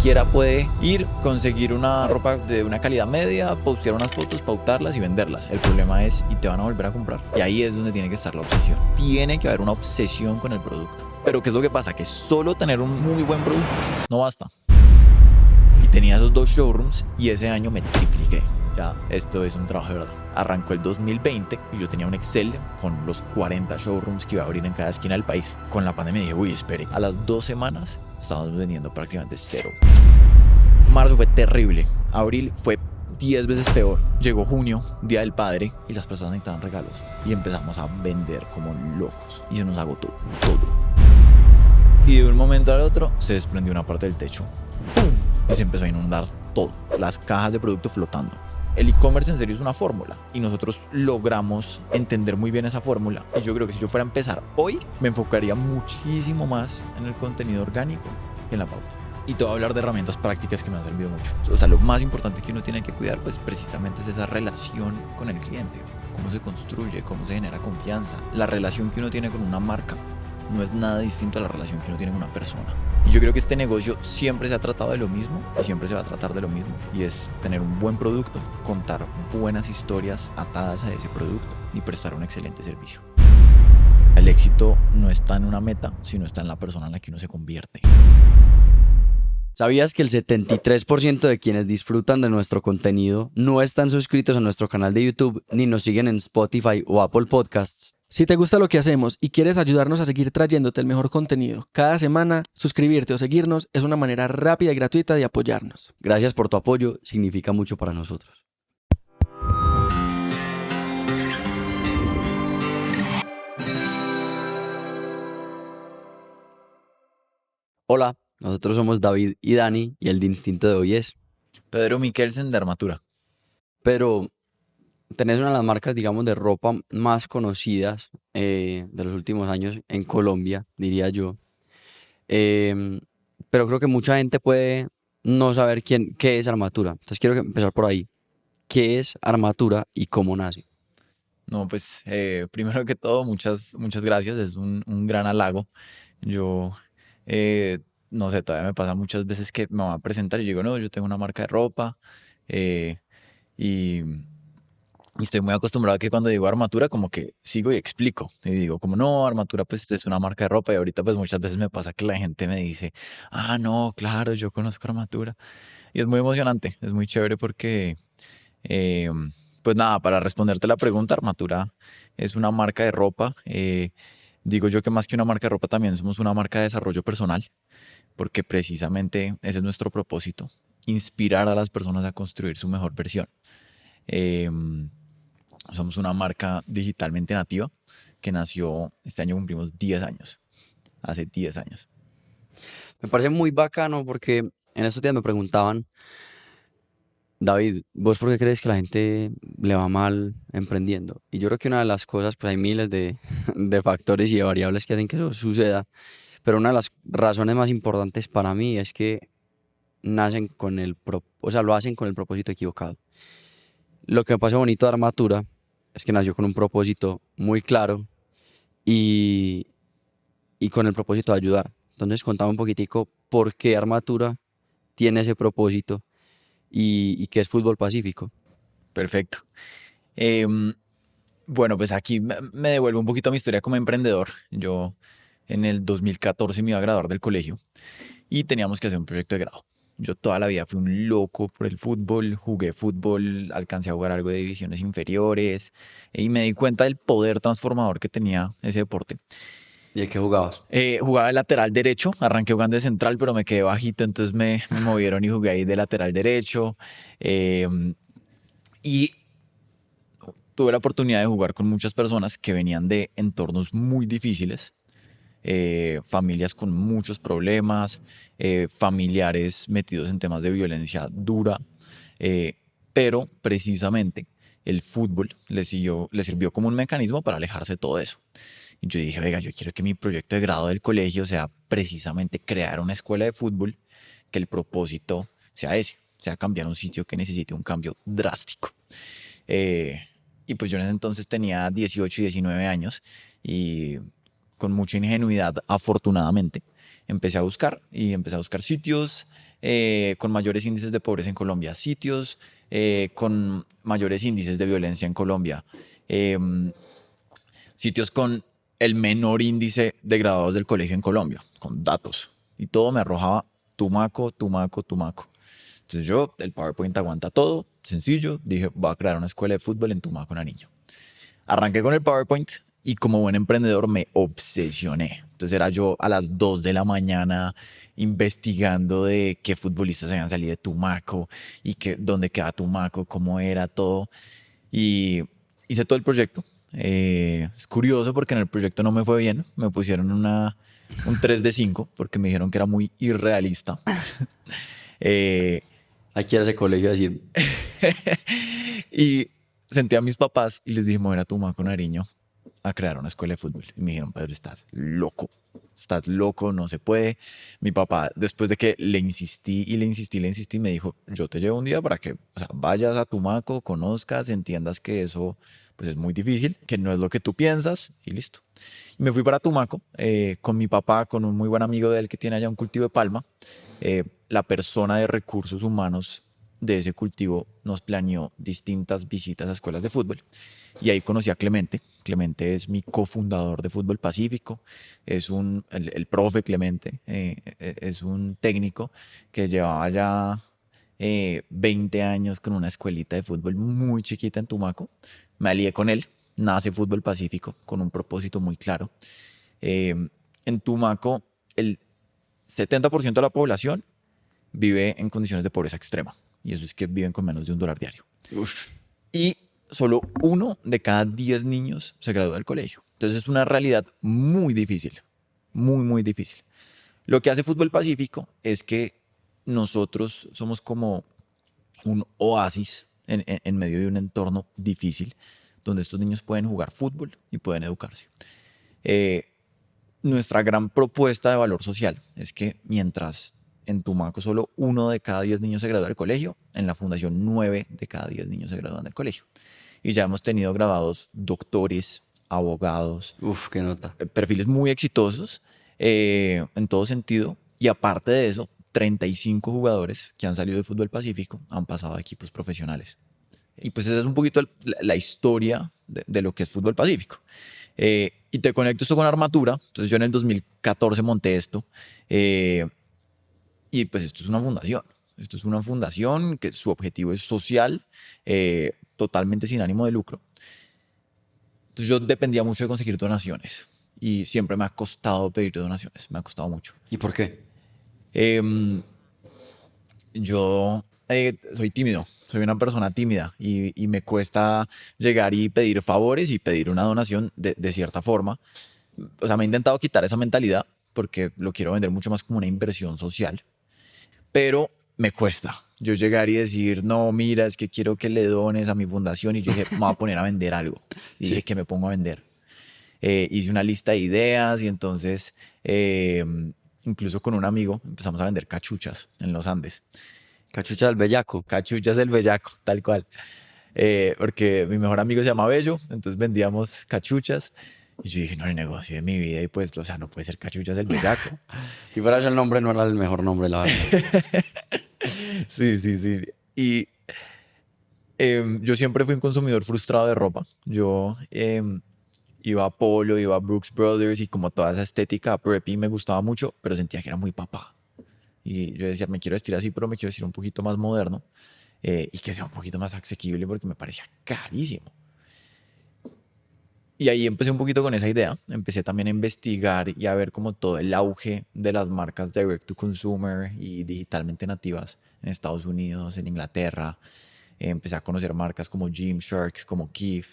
cualquiera puede ir, conseguir una ropa de una calidad media, postear unas fotos, pautarlas y venderlas. El problema es, ¿y te van a volver a comprar? Y ahí es donde tiene que estar la obsesión. Tiene que haber una obsesión con el producto. Pero ¿qué es lo que pasa? Que solo tener un muy buen producto no basta. Y tenía esos 2 showrooms y ese año me tripliqué. Ya, esto es un trabajo de verdad. Arrancó el 2020 y yo tenía un Excel con los 40 showrooms que iba a abrir en cada esquina del país. Con la pandemia dije, uy, espere. A las 2 semanas estábamos vendiendo prácticamente 0. Marzo fue terrible. Abril fue 10 veces peor. Llegó junio, Día del Padre, y las personas necesitaban regalos. Y empezamos a vender como locos. Y se nos agotó todo. Y de un momento al otro se desprendió una parte del techo. ¡Pum! Y se empezó a inundar todo. Las cajas de producto flotando. El e-commerce en serio es una fórmula. Y nosotros logramos entender muy bien esa fórmula. Y yo creo que si yo fuera a empezar hoy, me enfocaría muchísimo más en el contenido orgánico que en la pauta. Y te voy a hablar de herramientas prácticas que me han servido mucho. O sea, lo más importante que uno tiene que cuidar, pues precisamente es esa relación con el cliente. Cómo se construye, cómo se genera confianza. La relación que uno tiene con una marca no es nada distinto a la relación que uno tiene con una persona. Y yo creo que este negocio siempre se ha tratado de lo mismo y siempre se va a tratar de lo mismo. Y es tener un buen producto, contar buenas historias atadas a ese producto y prestar un excelente servicio. El éxito no está en una meta, sino está en la persona en la que uno se convierte. ¿Sabías que el 73% de quienes disfrutan de nuestro contenido no están suscritos a nuestro canal de YouTube ni nos siguen en Spotify o Apple Podcasts? Si te gusta lo que hacemos y quieres ayudarnos a seguir trayéndote el mejor contenido cada semana, suscribirte o seguirnos es una manera rápida y gratuita de apoyarnos. Gracias por tu apoyo, significa mucho para nosotros. Hola, nosotros somos David y Dani y el distinto de hoy es. Pedro Mikkelsen de Armatura. Pero tenés una de las marcas, digamos, de ropa más conocidas de los últimos años en Colombia, diría yo. Pero creo que mucha gente puede no saber qué es Armatura. Entonces quiero empezar por ahí. ¿Qué es Armatura y cómo nace? No, pues primero que todo, muchas gracias. Es un gran halago. Yo, no sé, todavía me pasa muchas veces que me van a presentar y yo digo, no, yo tengo una marca de ropa eh, y, y estoy muy acostumbrado a que cuando digo Armatura como que sigo y explico. Y digo como, no, Armatura pues es una marca de ropa y ahorita pues muchas veces me pasa que la gente me dice, ah, no, claro, yo conozco Armatura. Y es muy emocionante, es muy chévere porque... Eh, pues nada, para responderte la pregunta, Armatura es una marca de ropa. Digo yo que más que una marca de ropa también somos una marca de desarrollo personal, porque precisamente ese es nuestro propósito, inspirar a las personas a construir su mejor versión. Eh, Somos una marca digitalmente nativa que nació, este año cumplimos 10 años, hace 10 años. Me parece muy bacano porque en estos días me preguntaban, David, ¿vos por qué crees que la gente le va mal emprendiendo? Y yo creo que una de las cosas, pues hay miles de factores y de variables que hacen que eso suceda, pero una de las razones más importantes para mí es que nacen con lo hacen con el propósito equivocado. Lo que me parece bonito de Armatura es que nació con un propósito muy claro y, y con el propósito de ayudar. Entonces contame un poquitico por qué Armatura tiene ese propósito y qué es Fútbol Pacífico. Perfecto. Bueno, pues aquí me devuelvo un poquito a mi historia como emprendedor. Yo en el 2014 me iba a graduar del colegio y teníamos que hacer un proyecto de grado. Yo toda la vida fui un loco por el fútbol, jugué fútbol, alcancé a jugar algo de divisiones inferiores y me di cuenta del poder transformador que tenía ese deporte. ¿Y de qué jugabas? Jugaba de lateral derecho, arranqué jugando de central, pero me quedé bajito, entonces me movieron y jugué ahí de lateral derecho. Y tuve la oportunidad de jugar con muchas personas que venían de entornos muy difíciles, familias con muchos problemas, familiares metidos en temas de violencia dura, pero precisamente el fútbol les sirvió como un mecanismo para alejarse de todo eso. Y yo dije, venga, yo quiero que mi proyecto de grado del colegio sea precisamente crear una escuela de fútbol, que el propósito sea ese, sea cambiar un sitio que necesite un cambio drástico. Y pues yo en ese entonces tenía 18 y 19 años y con mucha ingenuidad, afortunadamente, empecé a buscar sitios, con mayores índices de pobreza en Colombia, sitios con mayores índices de violencia en Colombia, sitios con el menor índice de graduados del colegio en Colombia, con datos. Y todo me arrojaba Tumaco, Tumaco, Tumaco. Entonces yo, el PowerPoint aguanta todo, sencillo, dije, voy a crear una escuela de fútbol en Tumaco, Nariño. Arranqué con el PowerPoint y como buen emprendedor me obsesioné. Entonces era yo a las 2 de la mañana investigando de qué futbolistas habían salido de Tumaco y dónde queda Tumaco, cómo era todo. Y hice todo el proyecto. Es curioso porque en el proyecto no me fue bien. Me pusieron un 3 de 5 porque me dijeron que era muy irrealista. Hay que ir a ese colegio a decir, Y senté a mis papás y les dije, me voy a ir a Tumaco, Nariño, a crear una escuela de fútbol. Y me dijeron, Pedro, estás loco, no se puede. Mi papá, después de que le insistí y le insistí, me dijo, yo te llevo un día para que, o sea, vayas a Tumaco, conozcas, entiendas que eso pues es muy difícil, que no es lo que tú piensas y listo. Y me fui para Tumaco con mi papá, con un muy buen amigo de él que tiene allá un cultivo de palma. La persona de recursos humanos de ese cultivo nos planeó distintas visitas a escuelas de fútbol y ahí conocí a Clemente. Clemente es mi cofundador de Fútbol Pacífico, es el profe Clemente, es un técnico que llevaba ya 20 años con una escuelita de fútbol muy chiquita en Tumaco. Me alié con él, nace Fútbol Pacífico con un propósito muy claro. En Tumaco el 70% de la población vive en condiciones de pobreza extrema. Y eso es que viven con menos de $1 diario. uff, Y solo 1 de cada 10 niños se gradúa del colegio. Entonces es una realidad muy difícil, muy, muy difícil. Lo que hace Fútbol Pacífico es que nosotros somos como un oasis en medio de un entorno difícil, donde estos niños pueden jugar fútbol y pueden educarse. Nuestra gran propuesta de valor social es que mientras en Tumaco solo 1 de cada 10 niños se gradúa del colegio, en la fundación 9 de cada 10 niños se gradúan del colegio. Y ya hemos tenido graduados doctores, abogados, qué nota. perfiles muy exitosos en todo sentido. Y aparte de eso, 35 jugadores que han salido de Fútbol Pacífico han pasado a equipos profesionales. Y pues esa es un poquito la historia de lo que es Fútbol Pacífico. Y te conecto esto con Armatura. Entonces yo en el 2014 monté esto. Y pues esto es una fundación. Esto es una fundación que su objetivo es social, totalmente sin ánimo de lucro. Entonces yo dependía mucho de conseguir donaciones. Y siempre me ha costado pedir donaciones. Me ha costado mucho. ¿Y por qué? Yo soy tímido, soy una persona tímida y me cuesta llegar y pedir favores y pedir una donación de cierta forma. O sea, me he intentado quitar esa mentalidad porque lo quiero vender mucho más como una inversión social, pero me cuesta. Yo llegar y decir, no, mira, es que quiero que le dones a mi fundación y yo dije, me voy a poner a vender algo. Y dije que me pongo a vender. Hice una lista de ideas y entonces incluso con un amigo empezamos a vender cachuchas en los Andes. Cachucha del bellaco. Cachuchas del Bellaco, tal cual. Porque mi mejor amigo se llama Bello, entonces vendíamos cachuchas. Y yo dije, no, el negocio de mi vida, y pues, o sea, no puede ser Cachuchas del Bellaco. Y fuera eso el nombre no era el mejor nombre, la verdad. Sí, sí, sí. Y yo siempre fui un consumidor frustrado de ropa. Yo iba a Polo, iba a Brooks Brothers y como toda esa estética preppy me gustaba mucho, pero sentía que era muy papá. Y yo decía, me quiero vestir así, pero me quiero vestir un poquito más moderno y que sea un poquito más asequible porque me parecía carísimo. Y ahí empecé un poquito con esa idea. Empecé también a investigar y a ver como todo el auge de las marcas direct to consumer y digitalmente nativas en Estados Unidos, en Inglaterra. Empecé a conocer marcas como Gymshark, como Kith.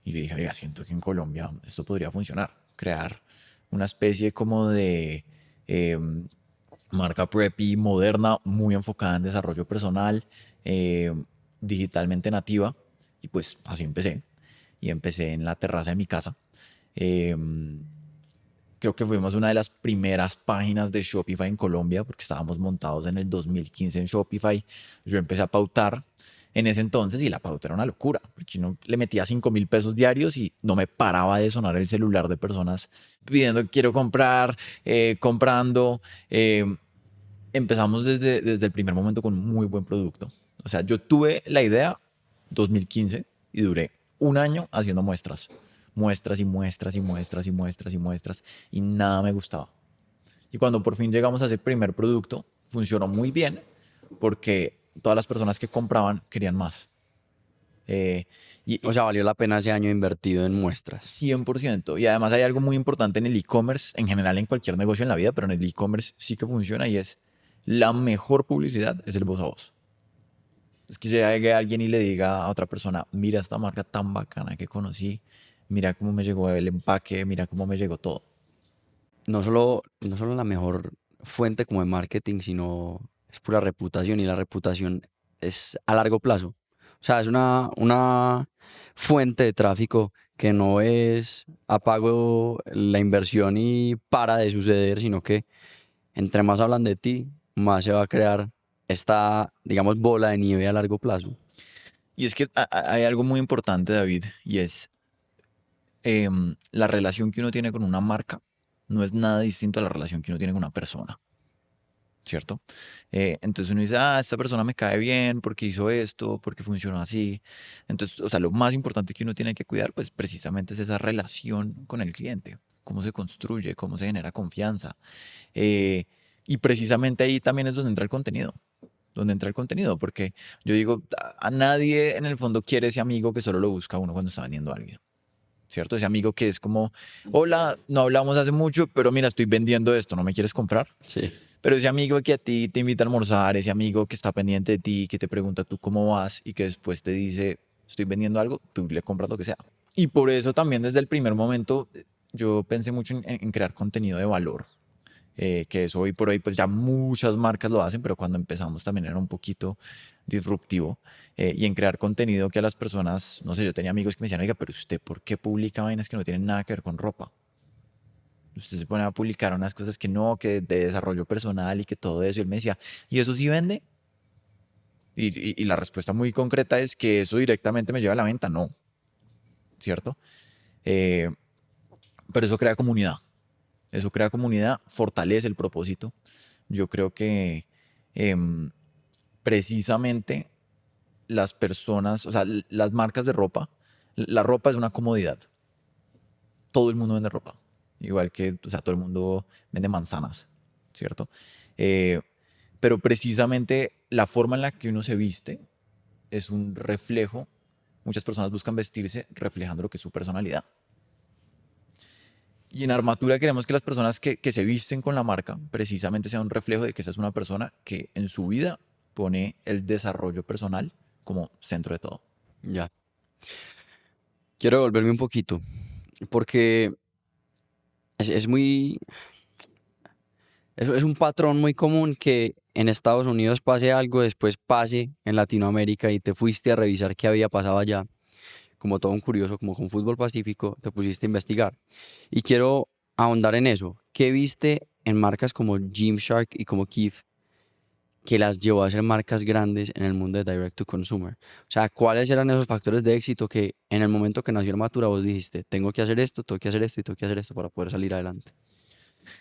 Y yo dije, oiga, siento que en Colombia esto podría funcionar. Crear una especie como de marca preppy moderna, muy enfocada en desarrollo personal, digitalmente nativa. Y pues así empecé. Y empecé en la terraza de mi casa. Creo que fuimos una de las primeras páginas de Shopify en Colombia porque estábamos montados en el 2015 en Shopify. Yo empecé a pautar en ese entonces y la pauta era una locura porque uno le metía 5,000 pesos diarios y no me paraba de sonar el celular de personas pidiendo quiero comprar, comprando. empezamos desde el primer momento con un muy buen producto. O sea, yo tuve la idea 2015 y duré un año haciendo muestras. Muestras y muestras y muestras y muestras y muestras y nada me gustaba. Y cuando por fin llegamos a ese primer producto, funcionó muy bien porque todas las personas que compraban querían más. Eh, O sea, valió la pena ese año invertido en muestras. 100%. Y además hay algo muy importante en el e-commerce, en general en cualquier negocio en la vida, pero en el e-commerce sí que funciona y es la mejor publicidad es el voz a voz. Es que llegue alguien y le diga a otra persona, mira esta marca tan bacana que conocí, mira cómo me llegó el empaque, mira cómo me llegó todo. No solo la mejor fuente como de marketing, sino es pura reputación y la reputación es a largo plazo. O sea, es una fuente de tráfico que no es apago la inversión y para de suceder, sino que entre más hablan de ti, más se va a crear esta, digamos, bola de nieve a largo plazo. Y es que hay algo muy importante, David, y es la relación que uno tiene con una marca no es nada distinto a la relación que uno tiene con una persona, ¿cierto? Entonces uno dice, esta persona me cae bien porque hizo esto, porque funcionó así. Entonces, o sea, lo más importante que uno tiene que cuidar, pues precisamente es esa relación con el cliente, cómo se construye, cómo se genera confianza. Eh, y precisamente ahí también es donde entra el contenido. Donde entra el contenido, porque yo digo, a nadie en el fondo quiere ese amigo que solo lo busca a uno cuando está vendiendo a alguien. ¿Cierto? Ese amigo que es como, hola, no hablamos hace mucho, pero mira, estoy vendiendo esto, ¿no me quieres comprar? Sí. Pero ese amigo que a ti te invita a almorzar, ese amigo que está pendiente de ti, que te pregunta tú cómo vas y que después te dice, estoy vendiendo algo, tú le compras lo que sea. Y por eso también desde el primer momento yo pensé mucho en crear contenido de valor. Que eso hoy por hoy pues ya muchas marcas lo hacen, pero cuando empezamos también era un poquito disruptivo. Y en crear contenido que a las personas, no sé, yo tenía amigos que me decían, oiga, pero usted, ¿por qué publica vainas que no tienen nada que ver con ropa? Usted se pone a publicar unas cosas que no, que de desarrollo personal y que todo eso. Y él me decía, ¿y eso sí vende? Y la respuesta muy concreta es que eso directamente me lleva a la venta. No, ¿cierto? Eh, pero eso crea comunidad. Eso crea comunidad, fortalece el propósito. Yo creo que em, precisamente las personas, o sea, las marcas de ropa, la ropa es una comodidad. Todo el mundo vende ropa. Igual que, o sea, todo el mundo vende manzanas, ¿cierto? Eh, pero precisamente la forma en la que uno se viste es un reflejo. Muchas personas buscan vestirse reflejando lo que es su personalidad. Y en Armatura queremos que las personas que se visten con la marca precisamente sea un reflejo de que esa es una persona que en su vida pone el desarrollo personal como centro de todo. Ya. Quiero devolverme un poquito, porque es muy, es un patrón muy común que en Estados Unidos pase algo, después pase en Latinoamérica y te fuiste a revisar qué había pasado allá. Como todo un curioso, como con Fútbol Pacífico, te pusiste a investigar. Y quiero ahondar en eso. ¿Qué viste en marcas como Gymshark y como Kith que las llevó a ser marcas grandes en el mundo de Direct to Consumer? O sea, ¿cuáles eran esos factores de éxito que en el momento que nació Armatura vos dijiste, tengo que hacer esto, tengo que hacer esto y tengo que hacer esto para poder salir adelante?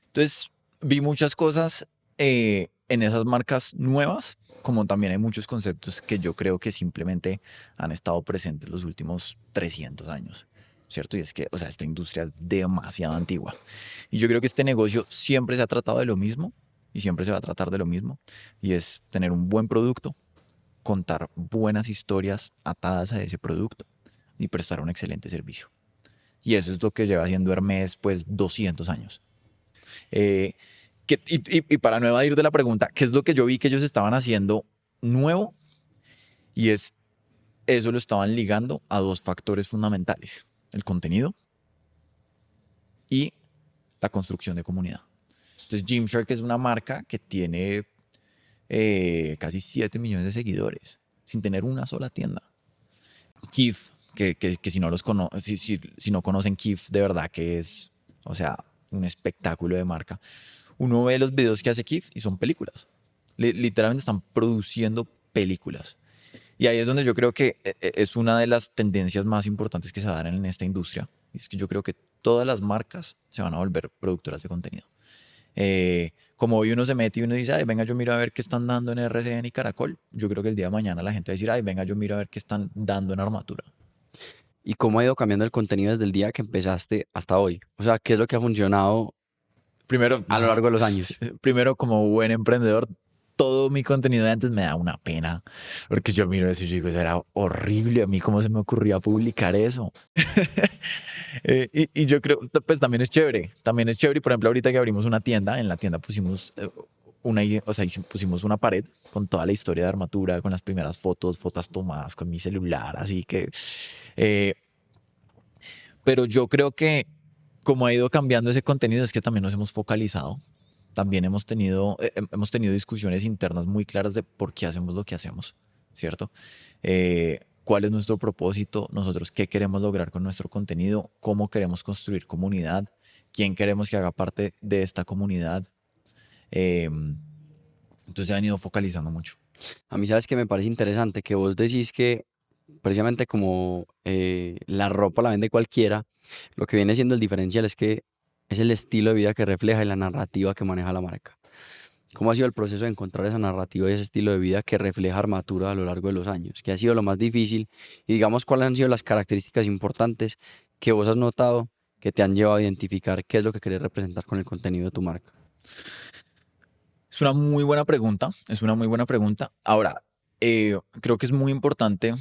Entonces, vi muchas cosas en esas marcas nuevas, como también hay muchos conceptos que yo creo que simplemente han estado presentes los últimos 300 años, ¿cierto? Y es que, o sea, esta industria es demasiado antigua. Y yo creo que este negocio siempre se ha tratado de lo mismo y siempre se va a tratar de lo mismo. Y es tener un buen producto, contar buenas historias atadas a ese producto y prestar un excelente servicio. Y eso es lo que lleva haciendo Hermès, pues, 200 años. Eh, y para no evadir de la pregunta, ¿qué es lo que yo vi que ellos estaban haciendo nuevo? Y es, eso lo estaban ligando a dos factores fundamentales, el contenido y la construcción de comunidad. Entonces, Gymshark es una marca que tiene casi 7 millones de seguidores, sin tener una sola tienda. Kith, que si no los si no conocen Kith, de verdad que es, o sea, un espectáculo de marca. Uno ve los videos que hace Kith y son películas. Literalmente están produciendo películas. Y ahí es donde yo creo que es una de las tendencias más importantes que se dan en esta industria. Y es que yo creo que todas las marcas se van a volver productoras de contenido. Como hoy uno se mete y uno dice, ay, venga, yo miro a ver qué están dando en RCN y Caracol. Yo creo que el día de mañana la gente va a decir, ay, venga, yo miro a ver qué están dando en Armatura. ¿Y cómo ha ido cambiando el contenido desde el día que empezaste hasta hoy? O sea, ¿qué es lo que ha funcionado Primero, a lo largo de los años? primero, como buen emprendedor, todo mi contenido de antes me da una pena, porque yo miro eso y yo digo, eso era horrible, a mí cómo se me ocurría publicar eso. Y yo creo, pues también es chévere, y por ejemplo, ahorita que abrimos una tienda, en la tienda pusimos pusimos una pared con toda la historia de Armatura, con las primeras fotos tomadas con mi celular, así que, eh, pero yo creo que como ha ido cambiando ese contenido es que también nos hemos focalizado. También hemos tenido discusiones internas muy claras de por qué hacemos lo que hacemos, ¿cierto? ¿Cuál es nuestro propósito? Nosotros qué queremos lograr con nuestro contenido, cómo queremos construir comunidad, quién queremos que haga parte de esta comunidad. Entonces se han ido focalizando mucho. A mí, sabes que me parece interesante que vos decís que precisamente como la ropa la vende cualquiera, lo que viene siendo el diferencial es que es el estilo de vida que refleja y la narrativa que maneja la marca. ¿Cómo ha sido el proceso de encontrar esa narrativa y ese estilo de vida que refleja Armatura a lo largo de los años? ¿Qué ha sido lo más difícil? Y digamos, ¿cuáles han sido las características importantes que vos has notado que te han llevado a identificar qué es lo que querés representar con el contenido de tu marca? Es una muy buena pregunta, es una muy buena pregunta. Ahora, creo que es muy importante,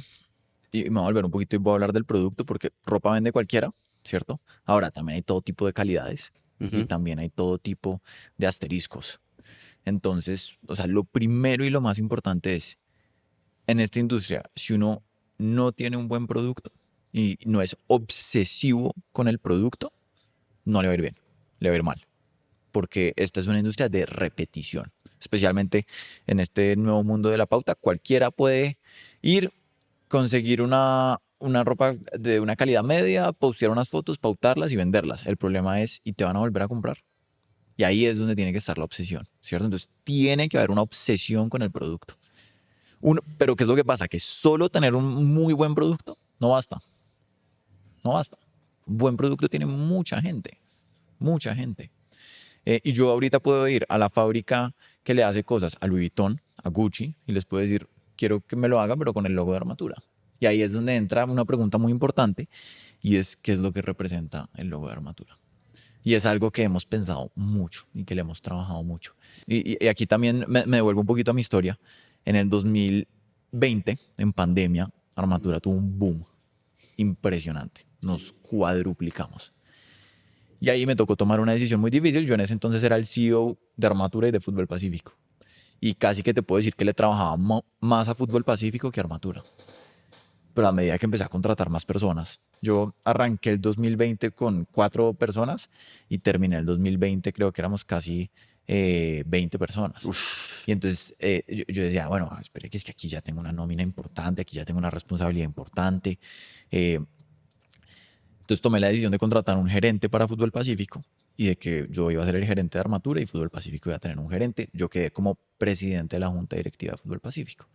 y me voy a volver un poquito y voy a hablar del producto, porque ropa vende cualquiera, ¿cierto? Ahora, también hay todo tipo de calidades y también hay todo tipo de asteriscos. Entonces, o sea, lo primero y lo más importante es, en esta industria, si uno no tiene un buen producto y no es obsesivo con el producto, no le va a ir bien, le va a ir mal. Porque esta es una industria de repetición, especialmente en este nuevo mundo de la pauta. Cualquiera puede ir, conseguir una ropa de una calidad media, postear unas fotos, pautarlas y venderlas. El problema es, ¿y te van a volver a comprar? Y ahí es donde tiene que estar la obsesión, ¿cierto? Entonces tiene que haber una obsesión con el producto. Pero ¿qué es lo que pasa? Que solo tener un muy buen producto no basta. No basta. Un buen producto tiene mucha gente. Mucha gente. Y yo ahorita puedo ir a la fábrica que le hace cosas a Louis Vuitton, a Gucci, y les puedo decir, quiero que me lo hagan, pero con el logo de Armatura. Y ahí es donde entra una pregunta muy importante, y es qué es lo que representa el logo de Armatura. Y es algo que hemos pensado mucho y que le hemos trabajado mucho. Y aquí también me devuelvo un poquito a mi historia. En el 2020, en pandemia, Armatura tuvo un boom impresionante. Nos cuadruplicamos. Y ahí me tocó tomar una decisión muy difícil. Yo en ese entonces era el CEO de Armatura y de Fútbol Pacífico. Y casi que te puedo decir que le trabajaba más a Fútbol Pacífico que a Armatura. Pero a medida que empecé a contratar más personas, yo arranqué el 2020 con 4 personas y terminé el 2020, creo que éramos casi 20 personas. Uf. Y entonces yo decía, bueno, espere que es que aquí ya tengo una nómina importante, aquí ya tengo una responsabilidad importante. Entonces tomé la decisión de contratar un gerente para Fútbol Pacífico y de que yo iba a ser el gerente de Armatura y Fútbol Pacífico iba a tener un gerente. Yo quedé como presidente de la Junta Directiva de Fútbol Pacífico.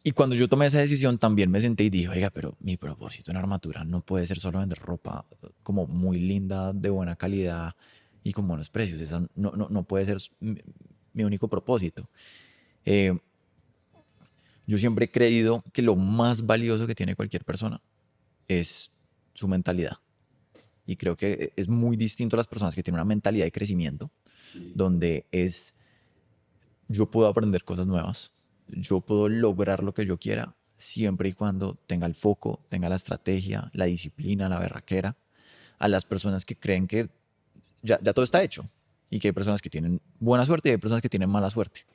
Y cuando yo tomé esa decisión también me senté y dije, oiga, pero mi propósito en Armatura no puede ser solo vender ropa como muy linda, de buena calidad y con buenos precios. Esa no puede ser mi único propósito. Yo siempre he creído que lo más valioso que tiene cualquier persona es su mentalidad. Y creo que es muy distinto a las personas que tienen una mentalidad de crecimiento, donde es, yo puedo aprender cosas nuevas, yo puedo lograr lo que yo quiera, siempre y cuando tenga el foco, tenga la estrategia, la disciplina, la berraquera. A las personas que creen que ya todo está hecho y que hay personas que tienen buena suerte y hay personas que tienen mala suerte.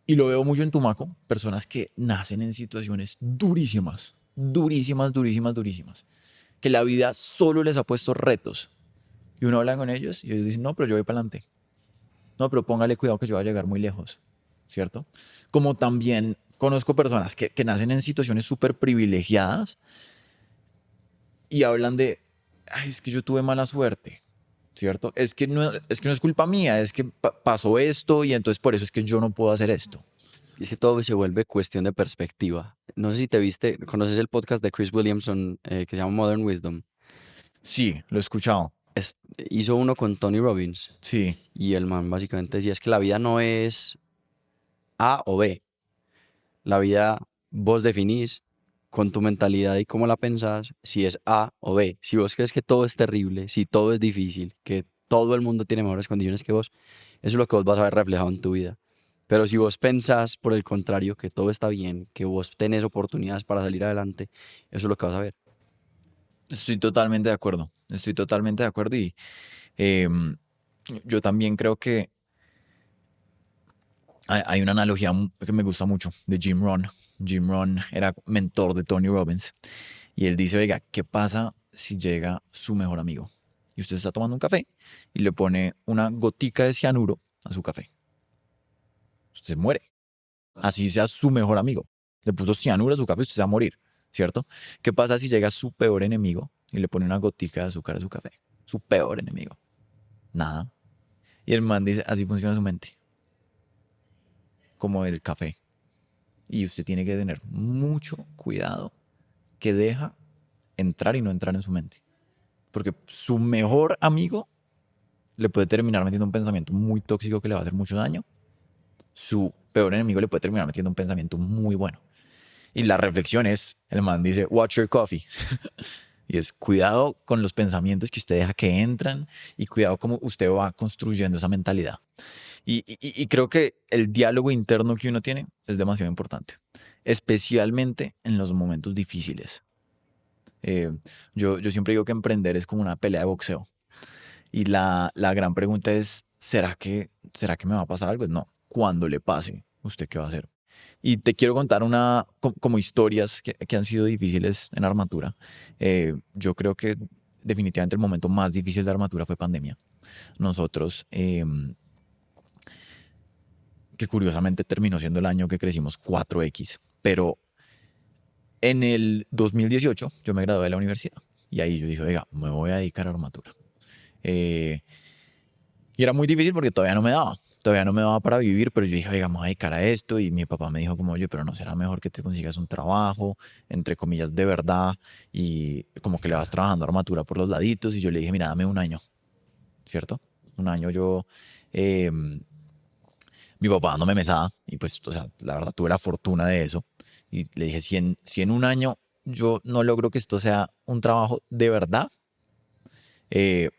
Y lo veo mucho en Tumaco, personas que nacen en situaciones durísimas, durísimas, durísimas, durísimas, que la vida solo les ha puesto retos. Y uno habla con ellos y ellos dicen, no, pero yo voy para adelante. No, pero póngale cuidado que yo voy a llegar muy lejos, ¿cierto? Como también conozco personas que nacen en situaciones súper privilegiadas y hablan de, ay, es que yo tuve mala suerte, ¿cierto? Es que no es culpa mía, es que pasó esto y entonces por eso es que yo no puedo hacer esto. Y es que todo se vuelve cuestión de perspectiva. No sé si te viste, conoces el podcast de Chris Williamson que se llama Modern Wisdom. Sí, lo he escuchado. hizo uno con Tony Robbins Sí. y el man básicamente decía es que la vida no es A o B. La vida vos definís con tu mentalidad y cómo la pensás si es A o B. Si vos crees que todo es terrible, si todo es difícil, que todo el mundo tiene mejores condiciones que vos, eso es lo que vos vas a ver reflejado en tu vida. Pero si vos pensás, por el contrario, que todo está bien, que vos tenés oportunidades para salir adelante, eso es lo que vas a ver. Estoy totalmente de acuerdo. Estoy totalmente de acuerdo y em, yo también creo que hay una analogía que me gusta mucho de Jim Rohn. Jim Rohn era mentor de Tony Robbins y él dice, oiga, ¿qué pasa si llega su mejor amigo y usted está tomando un café y le pone una gotica de cianuro a su café? Usted se muere. Así sea su mejor amigo. Le puso cianuro a su café y usted se va a morir, ¿cierto? ¿Qué pasa si llega su peor enemigo y le pone una gotica de azúcar a su café? Su peor enemigo. Nada. Y el man dice, así funciona su mente. Como el café. Y usted tiene que tener mucho cuidado que deja entrar y no entrar en su mente. Porque su mejor amigo le puede terminar metiendo un pensamiento muy tóxico que le va a hacer mucho daño. Su peor enemigo le puede terminar metiendo un pensamiento muy bueno. Y la reflexión es, el man dice, watch your coffee. Y es cuidado con los pensamientos que usted deja que entran y cuidado cómo usted va construyendo esa mentalidad. Y creo que el diálogo interno que uno tiene es demasiado importante, especialmente en los momentos difíciles. Yo siempre digo que emprender es como una pelea de boxeo. Y la gran pregunta es, ¿será que me va a pasar algo? No, cuando le pase, ¿usted qué va a hacer? Y te quiero contar como historias que han sido difíciles en Armatura. Yo creo que definitivamente el momento más difícil de Armatura fue pandemia. Nosotros, que curiosamente terminó siendo el año que crecimos 4X, pero en el 2018 yo me gradué de la universidad y ahí yo dije, oiga, me voy a dedicar a Armatura. Eh, y era muy difícil porque todavía no me daba para vivir, pero yo dije, oiga, me voy a dedicar a esto. Y mi papá me dijo como, oye, pero no será mejor que te consigas un trabajo, entre comillas, de verdad, y como que le vas trabajando armatura por los laditos. Y yo le dije, mira, dame un año, ¿cierto? Un año yo, eh, mi papá dándome mesada, y pues, o sea, la verdad tuve la fortuna de eso. Y le dije, si en un año yo no logro que esto sea un trabajo de verdad, eh,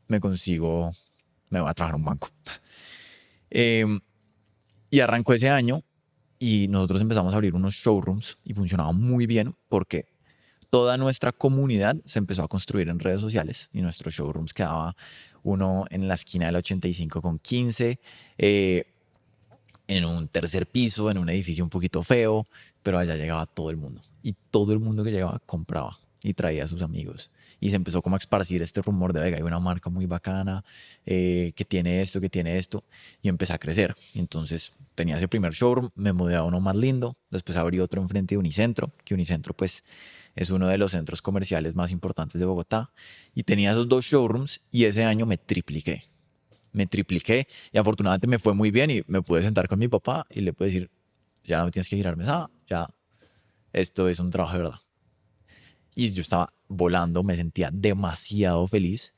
me consigo, me voy a trabajar en un banco. Em, y arrancó ese año y nosotros empezamos a abrir unos showrooms y funcionaba muy bien porque toda nuestra comunidad se empezó a construir en redes sociales y nuestros showrooms quedaba uno en la esquina del 85 con 15, en un tercer piso, en un edificio un poquito feo, pero allá llegaba todo el mundo y todo el mundo que llegaba compraba y traía a sus amigos. Y se empezó como a esparcir este rumor de, oiga, hay una marca muy bacana que tiene esto, y empecé a crecer. Y entonces tenía ese primer showroom, me mudé a uno más lindo, después abrí otro enfrente de Unicentro, que Unicentro pues es uno de los centros comerciales más importantes de Bogotá, y tenía esos dos showrooms y ese año me tripliqué y afortunadamente me fue muy bien y me pude sentar con mi papá y le pude decir, ya no tienes que girarme esa, ya esto es un trabajo de verdad. Y yo estaba volando, me sentía demasiado feliz.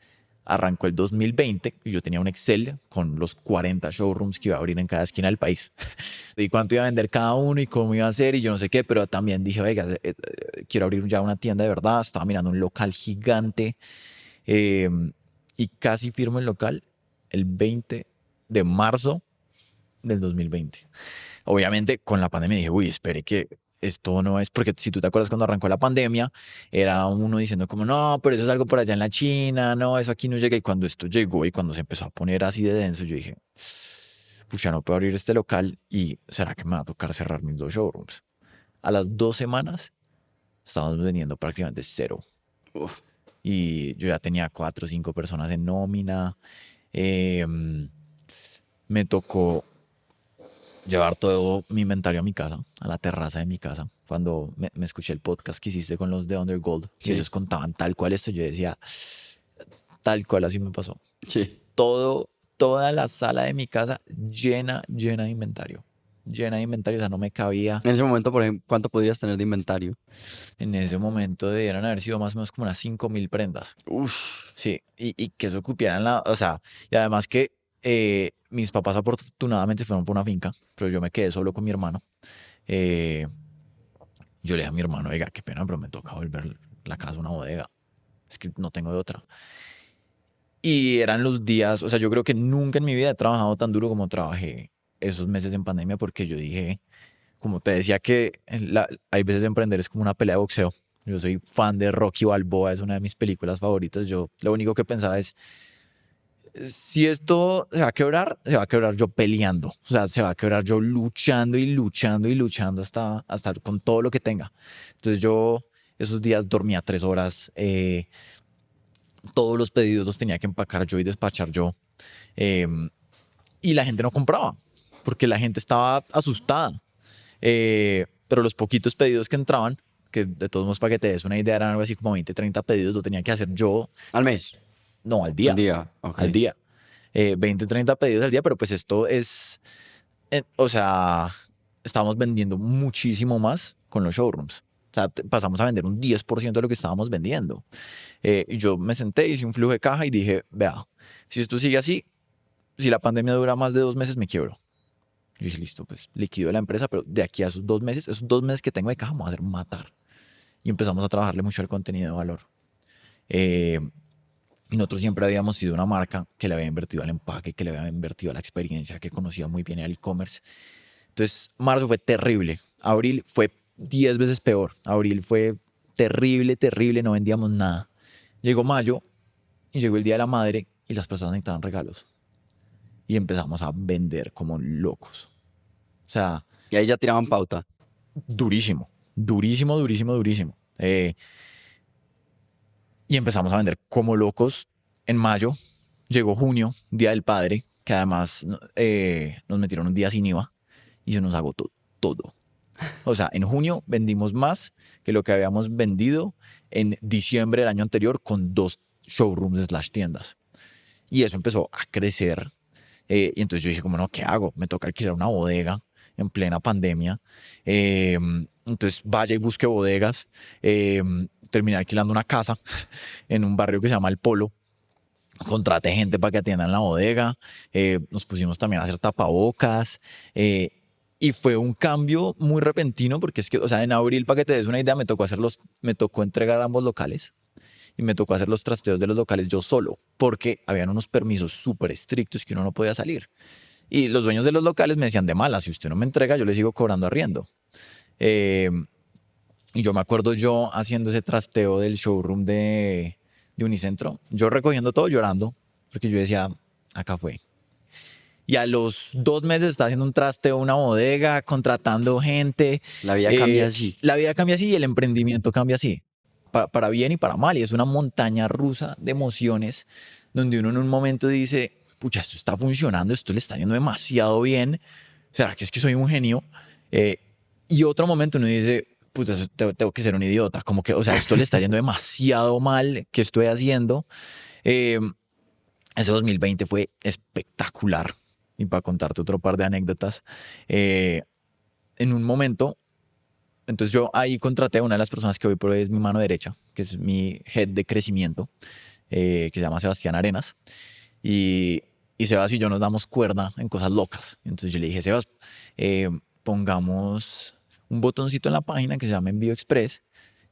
Arrancó el 2020 y yo tenía un Excel con los 40 showrooms que iba a abrir en cada esquina del país. Y cuánto iba a vender cada uno y cómo iba a ser y yo no sé qué, pero también dije, oiga, quiero abrir ya una tienda de verdad. Estaba mirando un local gigante eh, y casi firmo el local el 20 de marzo del 2020. Obviamente con la pandemia dije, uy, espere que esto no es, porque si tú te acuerdas cuando arrancó la pandemia, era uno diciendo como, no, pero eso es algo por allá en la China, no, eso aquí no llega. Y cuando esto llegó y cuando se empezó a poner así de denso, yo dije, pucha, no puedo abrir este local y ¿será que me va a tocar cerrar mis dos showrooms? A las 2 semanas estábamos vendiendo prácticamente cero. Uf. Y yo ya tenía 4 o 5 personas en nómina. Eh, Me tocó llevar todo mi inventario a mi casa, a la terraza de mi casa. Cuando me escuché el podcast que hiciste con los de Undergold, que Sí. ellos contaban tal cual esto, yo decía, tal cual así me pasó. Sí. Toda la sala de mi casa llena de inventario. llena de inventario, o sea, no me cabía. En ese momento, por ejemplo, ¿cuánto podrías tener de inventario? En ese momento debieran haber sido más o menos como unas 5.000 prendas. Uf. Sí, y que eso ocupieran la, o sea, y además que mis papás afortunadamente fueron por una finca, pero yo me quedé solo con mi hermano. Eh, yo le dije a mi hermano, oiga, qué pena, pero me toca volver la casa una bodega. Es que no tengo de otra. Y eran los días, o sea, yo creo que nunca en mi vida he trabajado tan duro como trabajé esos meses en pandemia porque yo dije, como te decía que hay veces emprender es como una pelea de boxeo. Yo soy fan de Rocky Balboa, es una de mis películas favoritas. Yo lo único que pensaba es, si esto se va a quebrar, se va a quebrar yo peleando. O sea, se va a quebrar yo luchando y luchando y luchando hasta con todo lo que tenga. Entonces yo esos días dormía 3 horas. Todos los pedidos los tenía que empacar yo y despachar yo. eh, y la gente no compraba porque la gente estaba asustada. Pero los poquitos pedidos que entraban, que de todos modos para que te des una idea eran algo así como 20, 30 pedidos, lo tenía que hacer yo, ¿Al mes? no, al día. Al día, ok. Al día. 20, 30 pedidos al día, pero pues esto es, o sea, estamos vendiendo muchísimo más con los showrooms. O sea, pasamos a vender un 10% de lo que estábamos vendiendo. Y yo me senté, hice un flujo de caja y dije, vea, si esto sigue así, si la pandemia dura más de 2 meses, me quiebro. Y dije, listo, pues liquido la empresa, pero de aquí a esos 2 meses que tengo de caja, me voy a hacer matar. Y empezamos a trabajarle mucho al contenido de valor. Eh, y nosotros siempre habíamos sido una marca que le había invertido al empaque, que le había invertido a la experiencia, que conocía muy bien el e-commerce. Entonces, marzo fue terrible. Abril fue 10 veces peor. Abril fue terrible, terrible, no vendíamos nada. Llegó mayo y llegó el Día de la Madre y las personas necesitaban regalos. Y empezamos a vender como locos. O sea, Y ahí ya tiraban pauta. durísimo, durísimo, durísimo, durísimo. Y empezamos a vender como locos. En mayo llegó junio, Día del Padre, que además nos metieron un día sin IVA y se nos agotó todo. O sea, en junio vendimos más que lo que habíamos vendido en diciembre del año anterior con 2 showrooms / tiendas. Y eso empezó a crecer. Y entonces yo dije, como no, ¿qué hago? Me toca alquilar una bodega en plena pandemia. Entonces vaya y busque bodegas. Terminé alquilando una casa en un barrio que se llama El Polo. Contraté gente para que atiendan la bodega. Nos pusimos también a hacer tapabocas. Y fue un cambio muy repentino porque es que, o sea, en abril, para que te des una idea, me tocó entregar ambos locales. Y me tocó hacer los trasteos de los locales yo solo, porque habían unos permisos súper estrictos que uno no podía salir. Y los dueños de los locales me decían, de mala, si usted no me entrega, yo le sigo cobrando arriendo. Y yo me acuerdo yo haciendo ese trasteo del showroom de Unicentro, yo recogiendo todo llorando, porque yo decía, acá fue. Y a los 2 meses estaba haciendo un trasteo, una bodega, contratando gente. La vida cambia así. La vida cambia así y el emprendimiento cambia así. Para bien y para mal. Y es una montaña rusa de emociones donde uno en un momento dice, pucha, esto está funcionando, esto le está yendo demasiado bien. ¿Será que es que soy un genio? Y otro momento uno dice, pucha, tengo que ser un idiota. Como que, o sea, esto le está yendo demasiado mal. ¿Qué estoy haciendo? Ese 2020 fue espectacular. Y para contarte otro par de anécdotas, en un momento, entonces yo ahí contraté a una de las personas que hoy por hoy es mi mano derecha, que es mi head de crecimiento, que se llama Sebastián Arenas. Y Sebas y yo nos damos cuerda en cosas locas. Entonces yo le dije, Sebas, pongamos un botoncito en la página que se llama Envío Express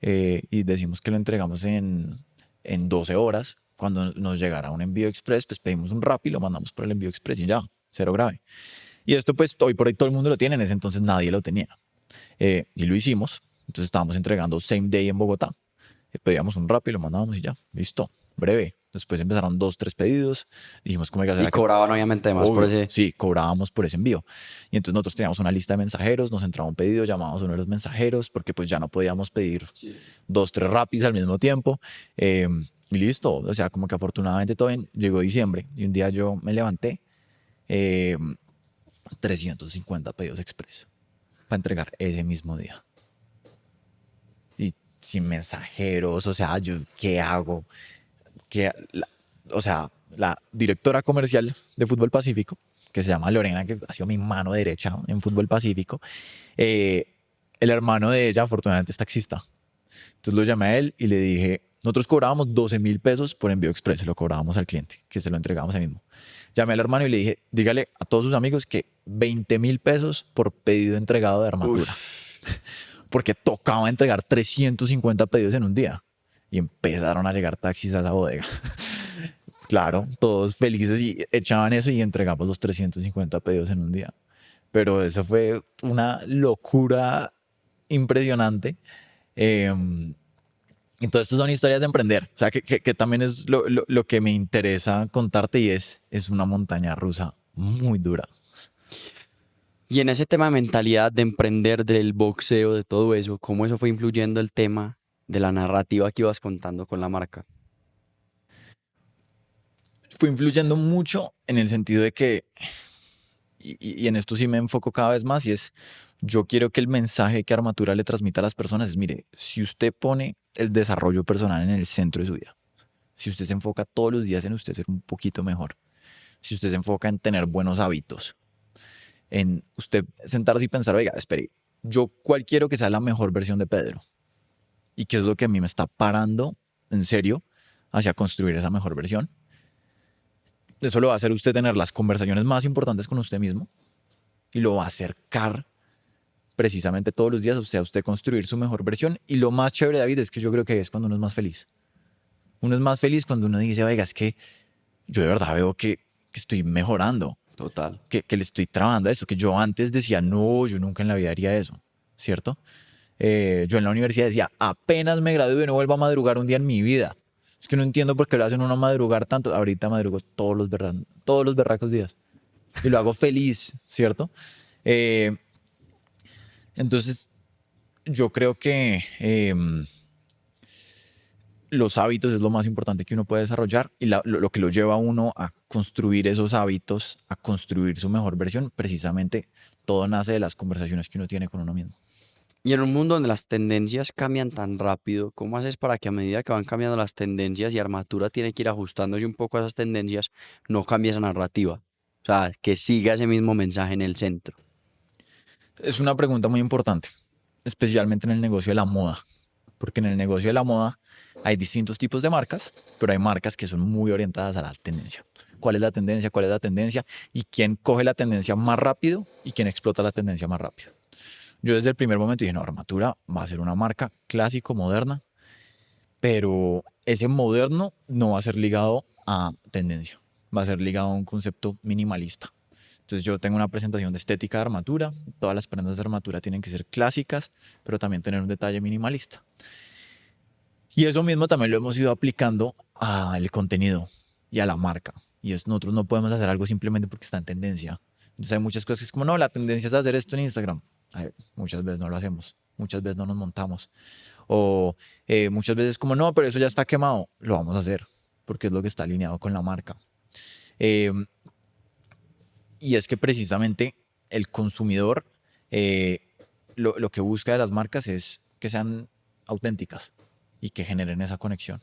y decimos que lo entregamos en 12 horas. Cuando nos llegara un envío express, pues pedimos un Rappi, lo mandamos por el envío express y ya, cero grave. Y esto pues hoy por hoy todo el mundo lo tiene, en ese entonces nadie lo tenía. Y lo hicimos, entonces estábamos entregando same day en Bogotá. Pedíamos un Rappi, lo mandábamos y ya, listo, breve. Después empezaron 2, 3 pedidos, dijimos cómo hay que hacer. Y cobraban obviamente más por ese. Sí, cobrábamos por ese envío. Y entonces nosotros teníamos una lista de mensajeros, nos entraba un pedido, llamábamos a uno de los mensajeros, porque pues ya no podíamos pedir 2, 3 Rappis al mismo tiempo. Y listo, o sea, como que afortunadamente todo bien. Llegó diciembre y un día yo me levanté, 350 pedidos express para entregar ese mismo día. Y sin mensajeros, o sea, yo, ¿qué hago? O sea, la directora comercial de Fútbol Pacífico, que se llama Lorena, que ha sido mi mano derecha en fútbol pacífico. El hermano de ella, afortunadamente, es taxista. Entonces lo llamé a él y le dije, nosotros cobrábamos 12.000 pesos por envío express, se lo cobrábamos al cliente, que se lo entregábamos ahí mismo. Llamé al hermano y le dije, dígale a todos sus amigos que 20.000 pesos por pedido entregado de armatura. Porque tocaba entregar 350 pedidos en un día. Y empezaron a llegar taxis a esa bodega. Claro, todos felices y echaban eso y entregamos los 350 pedidos en un día. Pero eso fue una locura impresionante. Entonces, estas son historias de emprender. O sea, que también es lo que me interesa contarte y es una montaña rusa muy dura. Y en ese tema de mentalidad, de emprender, del boxeo, de todo eso, ¿cómo eso fue influyendo el tema de la narrativa que ibas contando con la marca? Fue influyendo mucho en el sentido de que, y en esto sí me enfoco cada vez más, y es, yo quiero que el mensaje que Armatura le transmita a las personas es, mire, si usted pone el desarrollo personal en el centro de su vida, si usted se enfoca todos los días en usted ser un poquito mejor, si usted se enfoca en tener buenos hábitos, en usted sentarse y pensar, oiga, espere, yo cuál quiero que sea la mejor versión de Pedro, y qué es lo que a mí me está parando en serio hacia construir esa mejor versión. Eso lo va a hacer usted tener las conversaciones más importantes con usted mismo y lo va a acercar precisamente todos los días a usted construir su mejor versión. Y lo más chévere, David, es que yo creo que es cuando uno es más feliz. Uno es más feliz cuando uno dice, oiga, es que yo de verdad veo que estoy mejorando. Total. Que le estoy trabando a esto, que yo antes decía, no, yo nunca en la vida haría eso, ¿cierto? Yo en la universidad decía, apenas me gradúe no vuelvo a madrugar un día en mi vida. Es que no entiendo por qué lo hacen uno madrugar tanto. Ahorita madrugo todos los berracos días. Y lo hago feliz, ¿cierto? Entonces, yo creo que los hábitos es lo más importante que uno puede desarrollar y lo que lo lleva a uno a construir esos hábitos, a construir su mejor versión. Precisamente todo nace de las conversaciones que uno tiene con uno mismo. Y en un mundo donde las tendencias cambian tan rápido, ¿cómo haces para que a medida que van cambiando las tendencias y Armatura tiene que ir ajustándose un poco a esas tendencias, no cambie esa narrativa? O sea, que siga ese mismo mensaje en el centro. Es una pregunta muy importante, especialmente en el negocio de la moda, porque en el negocio de la moda hay distintos tipos de marcas, pero hay marcas que son muy orientadas a la tendencia. ¿Cuál es la tendencia? ¿Cuál es la tendencia? Y quién coge la tendencia más rápido y quién explota la tendencia más rápido. Yo desde el primer momento dije, no, Armatura va a ser una marca clásico, moderna, pero ese moderno no va a ser ligado a tendencia, va a ser ligado a un concepto minimalista. Entonces yo tengo una presentación de estética de Armatura, todas las prendas de Armatura tienen que ser clásicas, pero también tener un detalle minimalista. Y eso mismo también lo hemos ido aplicando al contenido y a la marca. Y es, nosotros no podemos hacer algo simplemente porque está en tendencia. Entonces hay muchas cosas que es como, no, la tendencia es hacer esto en Instagram. Muchas veces no lo hacemos, muchas veces no nos montamos. O muchas veces como, no, pero eso ya está quemado. Lo vamos a hacer porque es lo que está alineado con la marca. Y es que precisamente el consumidor lo que busca de las marcas es que sean auténticas y que generen esa conexión.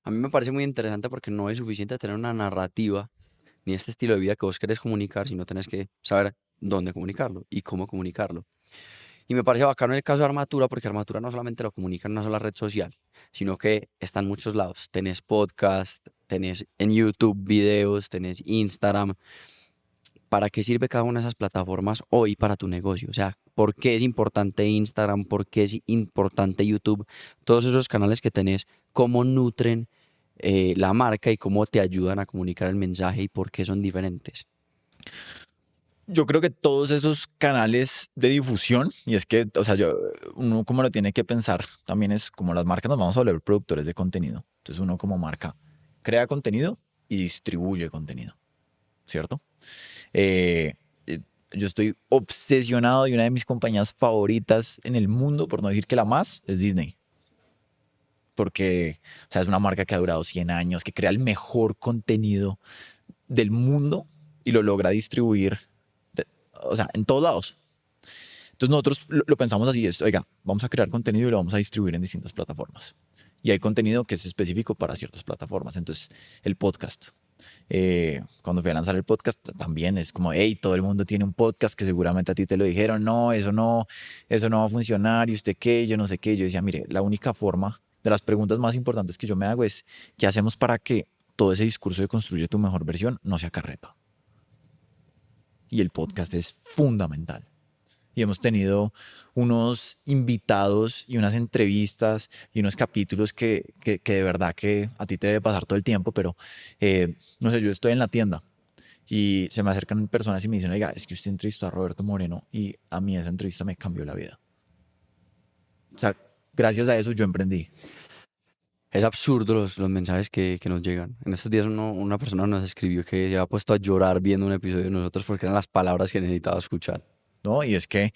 A mí me parece muy interesante porque no es suficiente tener una narrativa ni este estilo de vida que vos querés comunicar, sino tenés que saber dónde comunicarlo y cómo comunicarlo. Y me parece bacano el caso de Armatura porque Armatura no solamente lo comunica en una sola red social, sino que está en muchos lados. Tenés podcast, tenés en YouTube videos, tenés Instagram. ¿Para qué sirve cada una de esas plataformas hoy para tu negocio? O sea, ¿por qué es importante Instagram? ¿Por qué es importante YouTube? Todos esos canales que tenés, ¿cómo nutren la marca y cómo te ayudan a comunicar el mensaje y por qué son diferentes? Yo creo que todos esos canales de difusión, y es que, o sea, uno como lo tiene que pensar, también es como las marcas nos vamos a volver productores de contenido. Entonces uno como marca crea contenido y distribuye contenido, ¿cierto? Yo estoy obsesionado y una de mis compañías favoritas en el mundo, por no decir que la más, es Disney. Porque, o sea, es una marca que ha durado 100 años, que crea el mejor contenido del mundo y lo logra distribuir, o sea, en todos lados. Entonces nosotros lo pensamos así, es, oiga, vamos a crear contenido y lo vamos a distribuir en distintas plataformas. Y hay contenido que es específico para ciertas plataformas. Entonces, el podcast. Cuando fui a lanzar el podcast también es como, hey, todo el mundo tiene un podcast que seguramente a ti te lo dijeron, no, eso no va a funcionar, y usted qué, yo no sé qué. Yo decía, mire, la única forma, de las preguntas más importantes que yo me hago es, ¿qué hacemos para que todo ese discurso de construye tu mejor versión no sea carreta? Y el podcast es fundamental. Y hemos tenido unos invitados y unas entrevistas y unos capítulos que de verdad que a ti te debe pasar todo el tiempo, pero no sé, yo estoy en la tienda y se me acercan personas y me dicen, oiga, es que usted entrevistó a Roberto Moreno y a mí esa entrevista me cambió la vida. O sea, gracias a eso yo emprendí. Es absurdo los mensajes que nos llegan. En estos días una persona nos escribió que se había puesto a llorar viendo un episodio de nosotros porque eran las palabras que necesitaba escuchar. ¿No? Y es que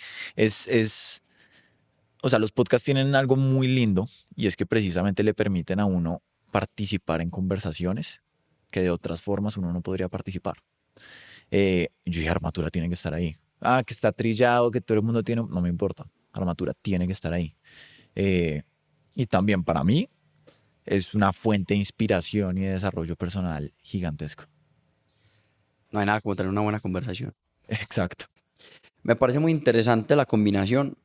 o sea, los podcasts tienen algo muy lindo y es que precisamente le permiten a uno participar en conversaciones que de otras formas uno no podría participar. Yo dije, Armatura tiene que estar ahí. Ah, que está trillado, que todo el mundo tiene... No me importa. Armatura tiene que estar ahí. Y también para mí es una fuente de inspiración y de desarrollo personal gigantesco. No hay nada como tener una buena conversación. Exacto. Me parece muy interesante la combinación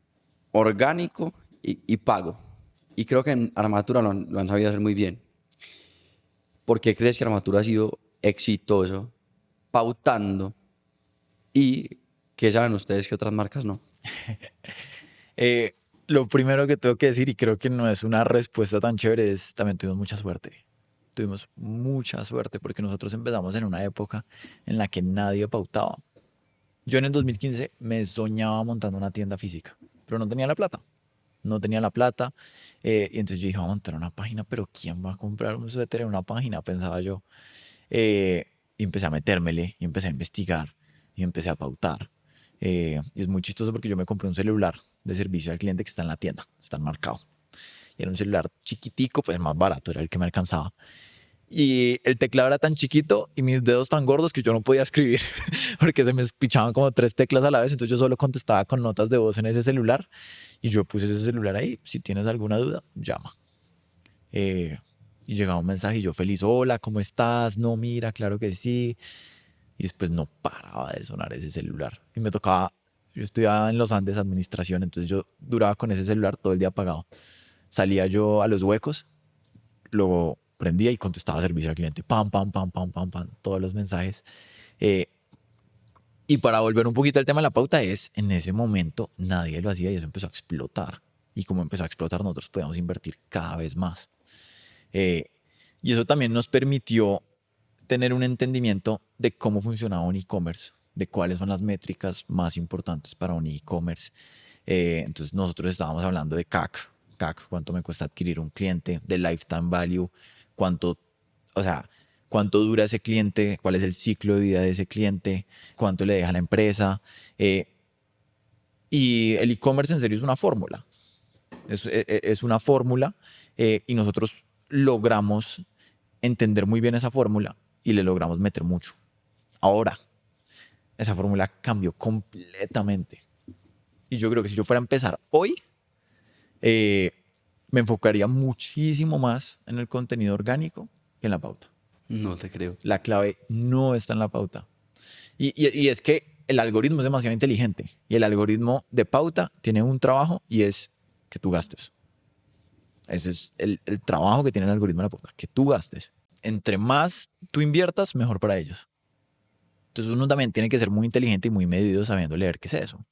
orgánico y pago. Y creo que en Armatura lo han sabido hacer muy bien. ¿Por qué crees que Armatura ha sido exitoso pautando y qué saben ustedes que otras marcas no? Lo primero que tengo que decir, y creo que no es una respuesta tan chévere, es también tuvimos mucha suerte. Tuvimos mucha suerte porque nosotros empezamos en una época en la que nadie pautaba. Yo en el 2015 me soñaba montando una tienda física, pero no tenía la plata. No tenía la plata. Y entonces yo dije, vamos a montar una página, pero ¿quién va a comprar un suéter en una página? Pensaba yo. Y empecé a metérmele, y empecé a investigar, y empecé a pautar. Y es muy chistoso porque yo me compré un celular de servicio al cliente que está en la tienda, está marcado. Y era un celular chiquitico, pues más barato, era el que me alcanzaba. Y el teclado era tan chiquito y mis dedos tan gordos que yo no podía escribir porque se me pichaban como 3 teclas a la vez. Entonces yo solo contestaba con notas de voz en ese celular y yo puse ese celular ahí. Si tienes alguna duda, llama. Y llegaba un mensaje y yo feliz, hola, ¿cómo estás? No, mira, claro que sí. Y después no paraba de sonar ese celular. Y me tocaba, yo estudiaba en los Andes administración, entonces yo duraba con ese celular todo el día apagado. Salía yo a los huecos, luego prendía y contestaba servicio al cliente. Pam, pam, pam, pam, pam, pam, todos los mensajes. Y para volver un poquito al tema de la pauta es, en ese momento nadie lo hacía y eso empezó a explotar. Y como empezó a explotar, nosotros podíamos invertir cada vez más. Y eso también nos permitió tener un entendimiento de cómo funcionaba un e-commerce, de cuáles son las métricas más importantes para un e-commerce. Entonces nosotros estábamos hablando de CAC, cuánto me cuesta adquirir un cliente, de lifetime value, cuánto dura ese cliente, cuál es el ciclo de vida de ese cliente, cuánto le deja a la empresa. Y el e-commerce en serio es una fórmula. Es una fórmula y nosotros logramos entender muy bien esa fórmula y le logramos meter mucho. Ahora, esa fórmula cambió completamente. Y yo creo que si yo fuera a empezar hoy, me enfocaría muchísimo más en el contenido orgánico que en la pauta. No te creo. La clave no está en la pauta. Y es que el algoritmo es demasiado inteligente. Y el algoritmo de pauta tiene un trabajo y es que tú gastes. Ese es el trabajo que tiene el algoritmo de la pauta, que tú gastes. Entre más tú inviertas, mejor para ellos. Entonces uno también tiene que ser muy inteligente y muy medido sabiendo leer qué es eso.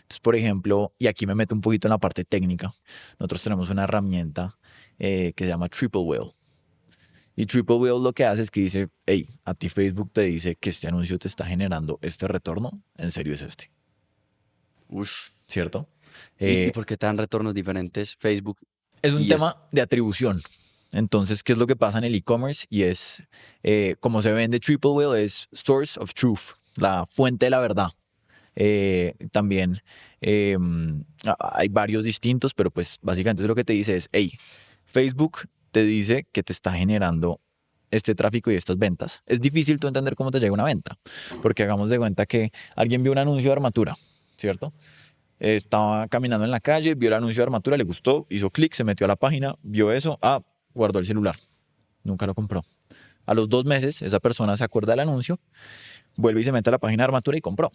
Entonces, por ejemplo, y aquí me meto un poquito en la parte técnica, nosotros tenemos una herramienta que se llama Triple Whale. Y Triple Whale lo que hace es que dice, hey, a ti Facebook te dice que este anuncio te está generando este retorno, en serio es este. Ush. ¿Cierto? ¿Y por qué te dan retornos diferentes Facebook? Es un y tema de atribución. Entonces, ¿qué es lo que pasa en el e-commerce? Y es, como se vende Triple Whale, es source of truth, la fuente de la verdad. También hay varios distintos, pero pues básicamente lo que te dice es, hey, Facebook te dice que te está generando este tráfico y estas ventas. Es difícil tú entender cómo te llega una venta, porque hagamos de cuenta que alguien vio un anuncio de Armatura, ¿cierto? Estaba caminando en la calle, vio el anuncio de Armatura, le gustó, hizo clic, se metió a la página, vio eso, guardó el celular, nunca lo compró. A los 2 meses, esa persona se acuerda del anuncio, vuelve y se mete a la página de Armatura y compró.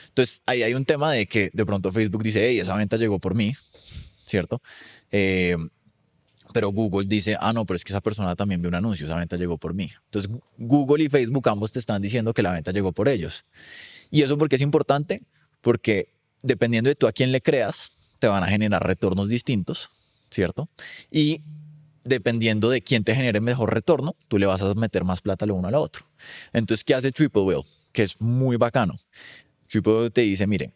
Entonces, ahí hay un tema de que de pronto Facebook dice, hey, esa venta llegó por mí, ¿cierto? Pero Google dice, ah, no, pero es que esa persona también ve un anuncio, esa venta llegó por mí. Entonces, Google y Facebook ambos te están diciendo que la venta llegó por ellos. ¿Y eso por qué es importante? Porque dependiendo de tú a quién le creas, te van a generar retornos distintos, ¿cierto? Y dependiendo de quién te genere mejor retorno, tú le vas a meter más plata lo uno al otro. Entonces, ¿qué hace Triple Whale? Que es muy bacano. Triple Whale te dice, mire,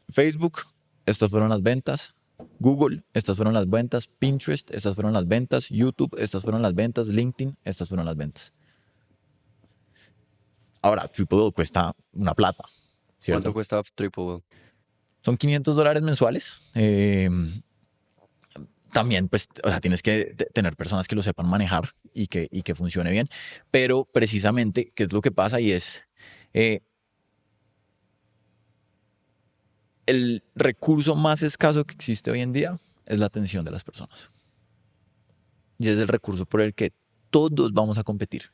Facebook, estas fueron las ventas. Google, estas fueron las ventas. Pinterest, estas fueron las ventas. YouTube, estas fueron las ventas. LinkedIn, estas fueron las ventas. Ahora, Triple Whale cuesta una plata, ¿cierto? ¿Cuánto cuesta Triple Whale? Son $500 mensuales. También, pues, o sea, tienes que tener personas que lo sepan manejar y que funcione bien. Pero precisamente, ¿qué es lo que pasa? Y es el recurso más escaso que existe hoy en día es la atención de las personas. Y es el recurso por el que todos vamos a competir.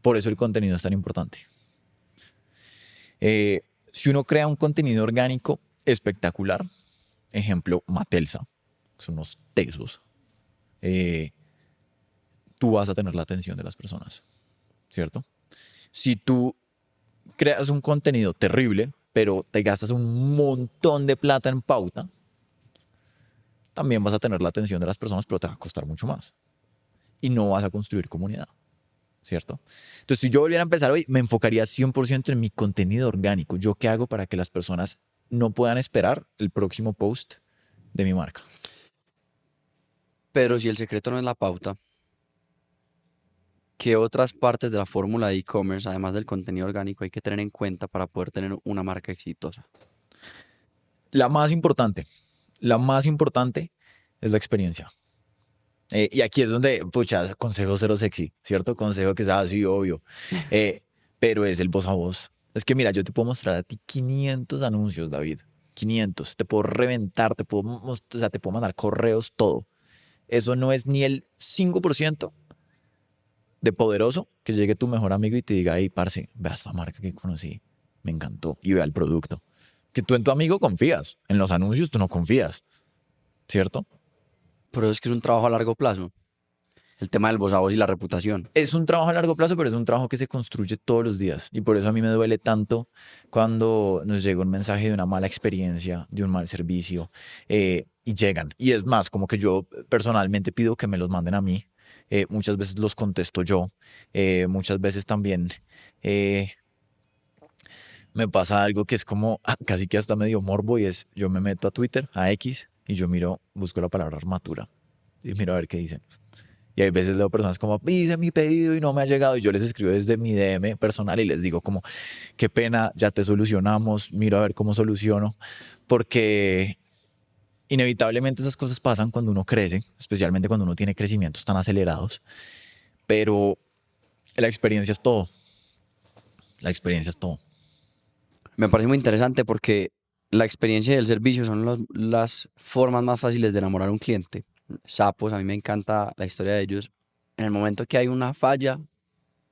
Por eso el contenido es tan importante. Si uno crea un contenido orgánico espectacular, ejemplo, Matelsa, que son unos tesos, tú vas a tener la atención de las personas, ¿cierto? Si tú creas un contenido terrible, pero te gastas un montón de plata en pauta, también vas a tener la atención de las personas, pero te va a costar mucho más. Y no vas a construir comunidad, ¿cierto? Entonces, si yo volviera a empezar hoy, me enfocaría 100% en mi contenido orgánico. ¿Yo qué hago para que las personas no puedan esperar el próximo post de mi marca? Pero si el secreto no es la pauta, ¿qué otras partes de la fórmula de e-commerce, además del contenido orgánico, hay que tener en cuenta para poder tener una marca exitosa? La más importante es la experiencia. Y aquí es donde, pucha, consejo cero sexy, ¿cierto? Consejo que sea así, obvio. Pero es el voz a voz. Es que mira, yo te puedo mostrar a ti 500 anuncios, David. 500. Te puedo reventar, te puedo mandar correos, todo. Eso no es ni el 5% de poderoso que llegue tu mejor amigo y te diga, hey, parce, vea esta marca que conocí, me encantó, y vea el producto. Que tú en tu amigo confías, en los anuncios tú no confías, ¿cierto? Pero es que es un trabajo a largo plazo. El tema del voz a voz y la reputación. Es un trabajo a largo plazo, pero es un trabajo que se construye todos los días. Y por eso a mí me duele tanto cuando nos llega un mensaje de una mala experiencia, de un mal servicio, y llegan. Y es más, como que yo personalmente pido que me los manden a mí. Muchas veces los contesto yo. Muchas veces también me pasa algo que es como casi que hasta medio morbo, y es yo me meto a Twitter, a X, y yo busco la palabra armatura y miro a ver qué dicen. Y hay veces leo personas como, hice mi pedido y no me ha llegado. Y yo les escribo desde mi DM personal y les digo como, qué pena, ya te solucionamos, miro a ver cómo soluciono. Porque inevitablemente esas cosas pasan cuando uno crece, especialmente cuando uno tiene crecimientos tan acelerados. Pero la experiencia es todo. La experiencia es todo. Me parece muy interesante porque la experiencia y el servicio son las formas más fáciles de enamorar a un cliente. Sapos, a mí me encanta la historia de ellos. En el momento que hay una falla,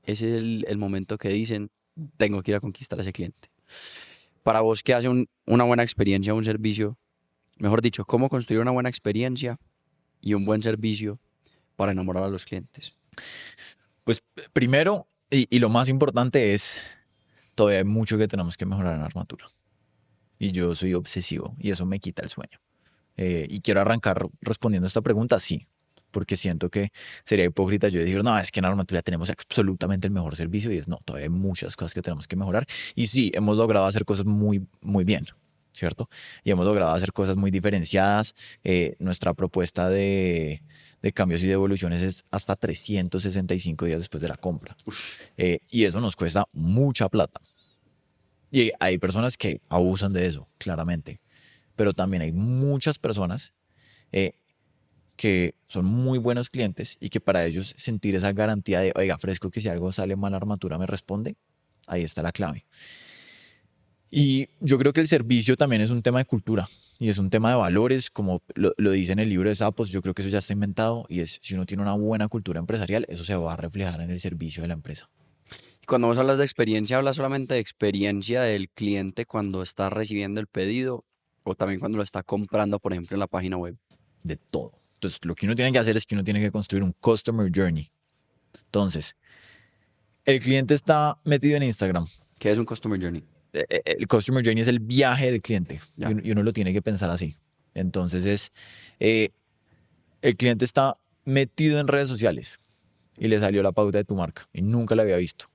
ese es el momento que dicen, tengo que ir a conquistar a ese cliente. Para vos, ¿qué hace una buena experiencia, un servicio? Mejor dicho, ¿cómo construir una buena experiencia y un buen servicio para enamorar a los clientes? Pues primero, y lo más importante es, todavía hay mucho que tenemos que mejorar en Armatura. Y yo soy obsesivo y eso me quita el sueño. Y quiero arrancar respondiendo a esta pregunta, sí, porque siento que sería hipócrita yo decir, no, es que en Armatura tenemos absolutamente el mejor servicio, y es no, todavía hay muchas cosas que tenemos que mejorar. Y sí, hemos logrado hacer cosas muy, muy bien, ¿cierto? Y hemos logrado hacer cosas muy diferenciadas. Nuestra propuesta de cambios y devoluciones es hasta 365 días después de la compra. Y eso nos cuesta mucha plata. Y hay personas que abusan de eso, claramente. Pero también hay muchas personas que son muy buenos clientes y que para ellos sentir esa garantía de, oiga, fresco, que si algo sale mal Armatura me responde, ahí está la clave. Y yo creo que el servicio también es un tema de cultura y es un tema de valores, como lo dice en el libro de Sapos. Yo creo que eso ya está inventado y es, si uno tiene una buena cultura empresarial, eso se va a reflejar en el servicio de la empresa. Y cuando vos hablas de experiencia, ¿hablas solamente de experiencia del cliente cuando está recibiendo el pedido o también cuando lo está comprando, por ejemplo, en la página web? De todo. Entonces, lo que uno tiene que hacer es que uno tiene que construir un customer journey. Entonces, el cliente está metido en Instagram. ¿Qué es un Customer Journey? El customer journey es el viaje del cliente Ya. y uno lo tiene que pensar así. Entonces, eh, el cliente está metido en redes sociales y le salió la pauta de tu marca y nunca la había visto.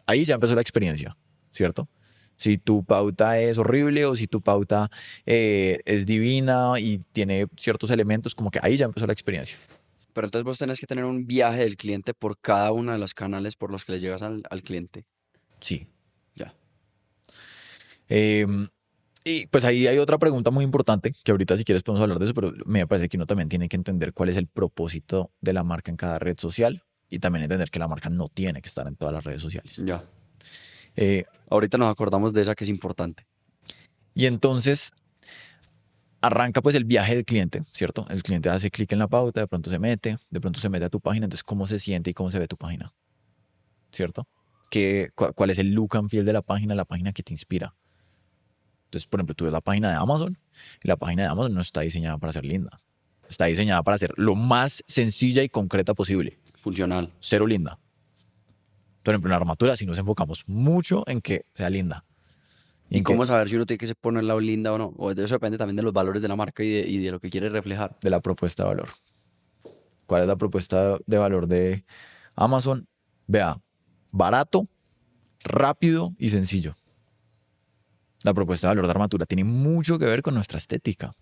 Ahí ya empezó la experiencia, ¿cierto? Si tu pauta es horrible o si tu pauta es divina y tiene ciertos elementos, como que ahí ya empezó la experiencia. Pero entonces vos tenés que tener un viaje del cliente por cada uno de los canales por los que le llegas al cliente. Sí. Ya. Eh, y pues ahí hay otra pregunta muy importante, que ahorita si quieres podemos hablar de eso, pero me parece que uno también tiene que entender cuál es el propósito de la marca en cada red social y también entender que la marca no tiene que estar en todas las redes sociales. Ya. Eh, Ahorita nos acordamos de esa que es importante. y entonces arranca pues el viaje del cliente, ¿cierto? El cliente hace clic en la pauta, de pronto se mete a tu página, entonces cómo se siente y cómo se ve tu página, ¿cierto? ¿Cuál es el look and feel de la página que te inspira? Entonces, por ejemplo, tú ves la página de Amazon y la página de Amazon no está diseñada para ser linda. Está diseñada para ser lo más sencilla y concreta posible. Funcional. Cero linda. Por ejemplo, en la armatura sí nos enfocamos mucho en que sea linda. ¿Y en cómo que- saber si uno tiene que ponerla linda o no? O de eso depende también de los valores de la marca y de lo que quiere reflejar. De la propuesta de valor. ¿Cuál es la propuesta de valor de Amazon? Vea, barato, rápido y sencillo. La propuesta de valor de armatura tiene mucho que ver con nuestra estética.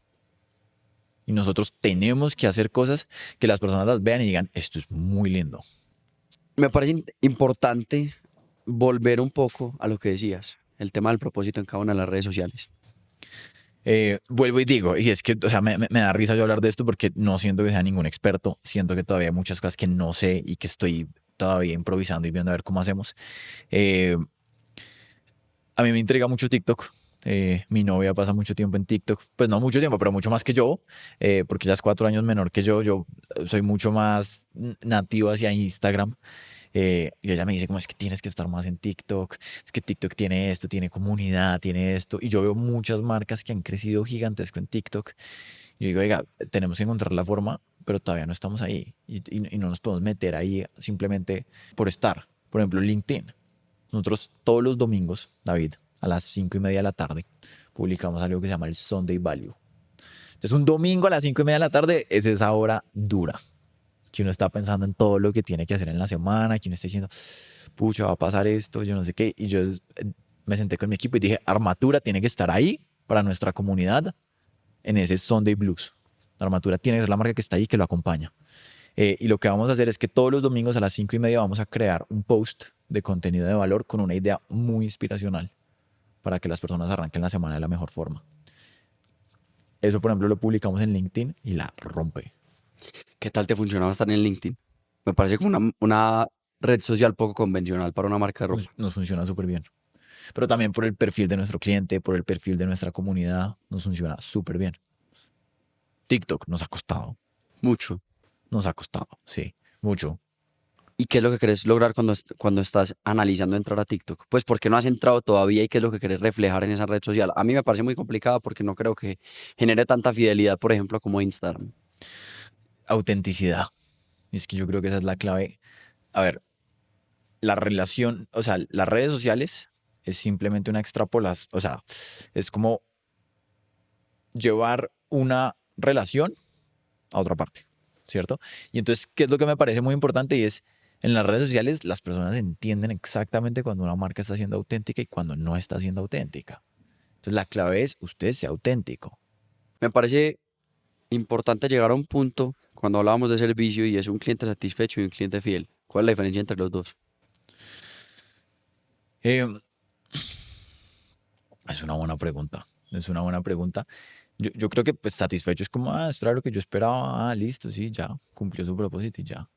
Y nosotros tenemos que hacer cosas que las personas las vean y digan, esto es muy lindo. Me parece importante volver un poco a lo que decías, el tema del propósito en cada una de las redes sociales. Vuelvo y digo, y es que, o sea, me da risa yo hablar de esto porque no siento que sea ningún experto, siento que todavía hay muchas cosas que no sé y que estoy todavía improvisando y viendo a ver cómo hacemos. Eh, a mí me intriga mucho TikTok. Mi novia pasa mucho tiempo en TikTok, pues no mucho tiempo, pero mucho más que yo, porque ella es 4 años menor que yo soy mucho más nativo hacia Instagram. Y ella me dice, como es que tienes que estar más en TikTok, es que TikTok tiene esto, tiene comunidad, tiene esto. Y yo veo muchas marcas que han crecido gigantesco en TikTok. Y yo digo, oiga, tenemos que encontrar la forma, pero todavía no estamos ahí. Y no nos podemos meter ahí simplemente por estar. Por ejemplo, LinkedIn. Nosotros todos los domingos, David, a las 5:30 de la tarde, publicamos algo que se llama el Sunday Value. Entonces, un domingo a las 5:30 de la tarde es esa hora dura que uno está pensando en todo lo que tiene que hacer en la semana, que uno está diciendo, pucha, va a pasar esto, yo no sé qué. Y yo me senté con mi equipo y dije, Armatura tiene que estar ahí para nuestra comunidad en ese Sunday Blues. La Armatura tiene que ser la marca que está ahí, que lo acompaña. Y lo que vamos a hacer es que todos los domingos a las 5:30 vamos a crear un post de contenido de valor con una idea muy inspiracional para que las personas arranquen la semana de la mejor forma. Eso, por ejemplo, lo publicamos en LinkedIn y la rompe. ¿Qué tal te funcionaba estar en LinkedIn? Me parece como una red social poco convencional para una marca de ropa. Nos funciona súper bien. Pero también por el perfil de nuestro cliente, por el perfil de nuestra comunidad, nos funciona súper bien. TikTok Mucho. nos ha costado, sí, mucho. ¿Y qué es lo que querés lograr cuando estás analizando entrar a TikTok? Pues ¿por qué no has entrado todavía y qué es lo que querés reflejar en esa red social? A mí me parece muy complicada porque no creo que genere tanta fidelidad, por ejemplo, como Instagram. Autenticidad. Y es que yo creo que esa es la clave. A ver, la relación, o sea, las redes sociales es simplemente una extrapolación, o sea, es como llevar una relación a otra parte, ¿cierto? Y entonces, ¿qué es lo que me parece muy importante? Y es, en las redes sociales las personas entienden exactamente cuando una marca está siendo auténtica y cuando no está siendo auténtica. Entonces, la clave es, usted sea auténtico. Me parece importante llegar a un punto cuando hablábamos de servicio y es un cliente satisfecho y un cliente fiel. ¿Cuál es la diferencia entre los dos? Eh, es una buena pregunta, es una buena pregunta. Yo creo que pues satisfecho es como, esto era lo que yo esperaba, listo, sí, ya, cumplió su propósito y ya.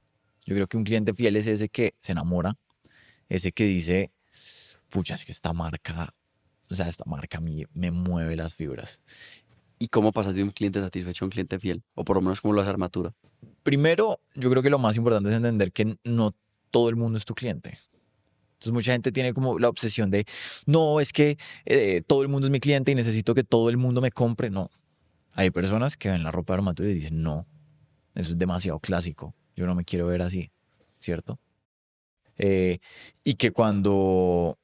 Yo creo que un cliente fiel es ese que se enamora, ese que dice, pucha, es que esta marca o sea, esta marca a mí me mueve las fibras. ¿Y cómo pasas de un cliente satisfecho a un cliente fiel? O por lo menos cómo lo hace Armatura. Primero, yo creo que lo más importante es entender que no todo el mundo es tu cliente. Entonces mucha gente tiene como la obsesión de, no, es que todo el mundo es mi cliente y necesito que todo el mundo me compre. No, hay personas que ven la ropa de Armatura y dicen, no, eso es demasiado clásico, yo no me quiero ver así, ¿cierto? Y que cuando,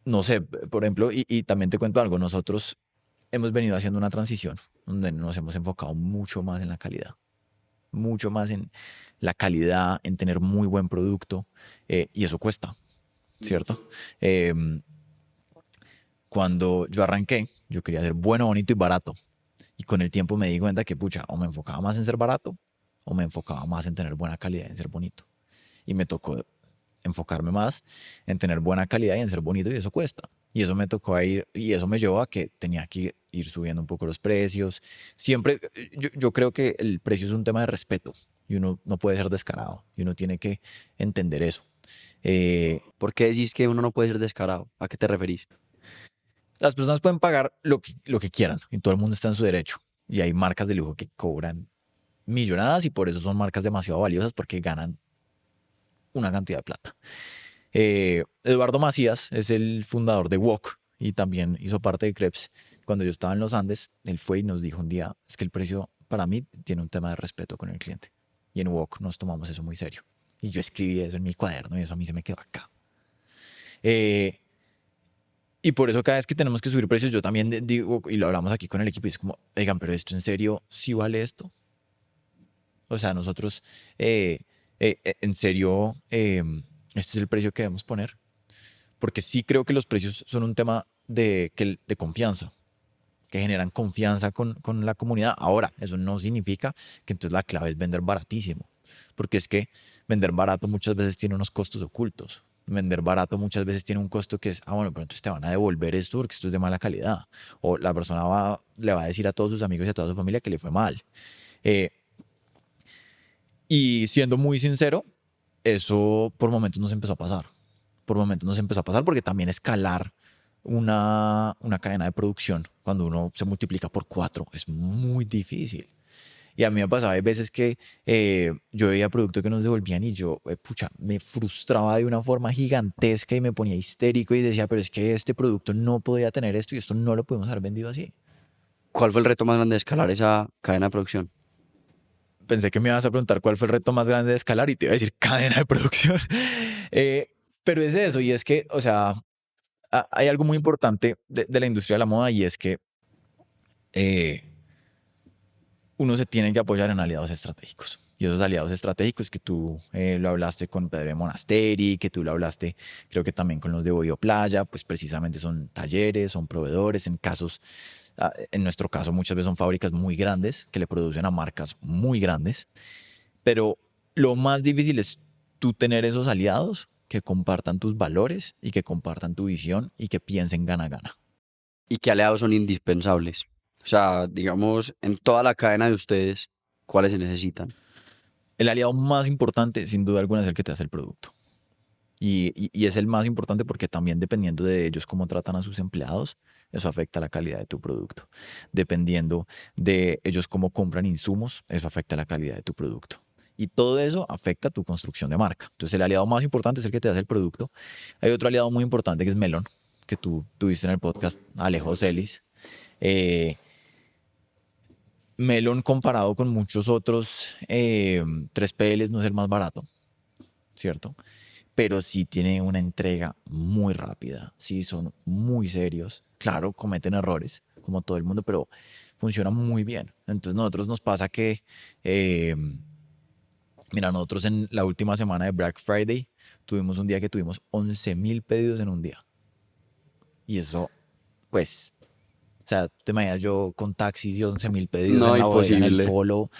no sé, por ejemplo, y también te cuento algo, nosotros hemos venido haciendo una transición donde nos hemos enfocado mucho más en la calidad, mucho más en la calidad, en tener muy buen producto, y eso cuesta, ¿cierto? Cuando yo arranqué, yo quería ser bueno, bonito y barato. Y con el tiempo me di cuenta que, pucha, o me enfocaba más en ser barato o me enfocaba más en tener buena calidad y en ser bonito. Y me tocó enfocarme más en tener buena calidad y en ser bonito y eso cuesta. Y eso me tocó ir, y eso me llevó a que tenía que ir subiendo un poco los precios. Siempre, yo creo que el precio es un tema de respeto y uno no puede ser descarado y uno tiene que entender eso. ¿Por qué decís que uno no puede ser descarado? ¿A qué te referís? Las personas pueden pagar lo que quieran y todo el mundo está en su derecho. Y hay marcas de lujo que cobran millonadas y por eso son marcas demasiado valiosas porque ganan una cantidad de plata. Eduardo Macías es el fundador de Wok y también hizo parte de Krebs. Cuando yo estaba en los Andes, él fue y nos dijo un día, es que el precio para mí tiene un tema de respeto con el cliente. Y en Wok nos tomamos eso muy serio. Y yo escribí eso en mi cuaderno y eso a mí se me quedó acá. Y por eso cada vez que tenemos que subir precios, yo también digo, y lo hablamos aquí con el equipo, y es como, oigan, pero esto en serio, ¿sí vale esto? O sea, nosotros, en serio, este es el precio que debemos poner. Porque sí creo que los precios son un tema de confianza, que generan confianza con la comunidad. Ahora, eso no significa que entonces la clave es vender baratísimo. Porque es que vender barato muchas veces tiene unos costos ocultos. Vender barato muchas veces tiene un costo que es, bueno, pero entonces te van a devolver esto porque esto es de mala calidad. O la persona le va a decir a todos sus amigos y a toda su familia que le fue mal. Y siendo muy sincero, eso por momentos nos empezó a pasar. Por momentos nos empezó a pasar porque también escalar una cadena de producción cuando uno se multiplica por 4 es muy difícil. Y a mí me pasaba, hay veces que yo veía productos que nos devolvían y yo, pucha, me frustraba de una forma gigantesca y me ponía histérico y decía, pero es que este producto no podía tener esto y esto no lo podemos haber vendido así. ¿Cuál fue el reto más grande de escalar esa cadena de producción? Pensé que me ibas a preguntar cuál fue el reto más grande de escalar y te iba a decir cadena de producción. Pero es eso, y es que, o sea, hay algo muy importante de la industria de la moda y es que uno se tiene que apoyar en aliados estratégicos. Y esos aliados estratégicos que tú lo hablaste con Pedro de Monasteri, que tú lo hablaste creo que también con los de Boyo Playa, pues precisamente son talleres, son proveedores, en nuestro caso muchas veces son fábricas muy grandes que le producen a marcas muy grandes, pero lo más difícil es tú tener esos aliados que compartan tus valores y que compartan tu visión y que piensen gana-gana. ¿Y qué aliados son indispensables? O sea, digamos, en toda la cadena de ustedes, ¿cuáles se necesitan? El aliado más importante, sin duda alguna, es el que te hace el producto. Y es el más importante porque también dependiendo de ellos cómo tratan a sus empleados, eso afecta la calidad de tu producto. Dependiendo de ellos cómo compran insumos, eso afecta la calidad de tu producto. Y todo eso afecta tu construcción de marca. Entonces el aliado más importante es el que te hace el producto. Hay otro aliado muy importante que es Melon, que tú tuviste en el podcast, Alejo Celis. Melon comparado con muchos otros 3PLs no es el más barato, ¿cierto? Pero sí tiene una entrega muy rápida, sí son muy serios, claro, cometen errores como todo el mundo, pero funciona muy bien. Entonces nosotros nos pasa que, mira, nosotros en la última semana de Black Friday tuvimos un día que tuvimos 11.000 pedidos en un día. Y eso, pues, o sea, te imaginas yo con taxis y 11.000 pedidos No, en la bodega, en el imposible. polo,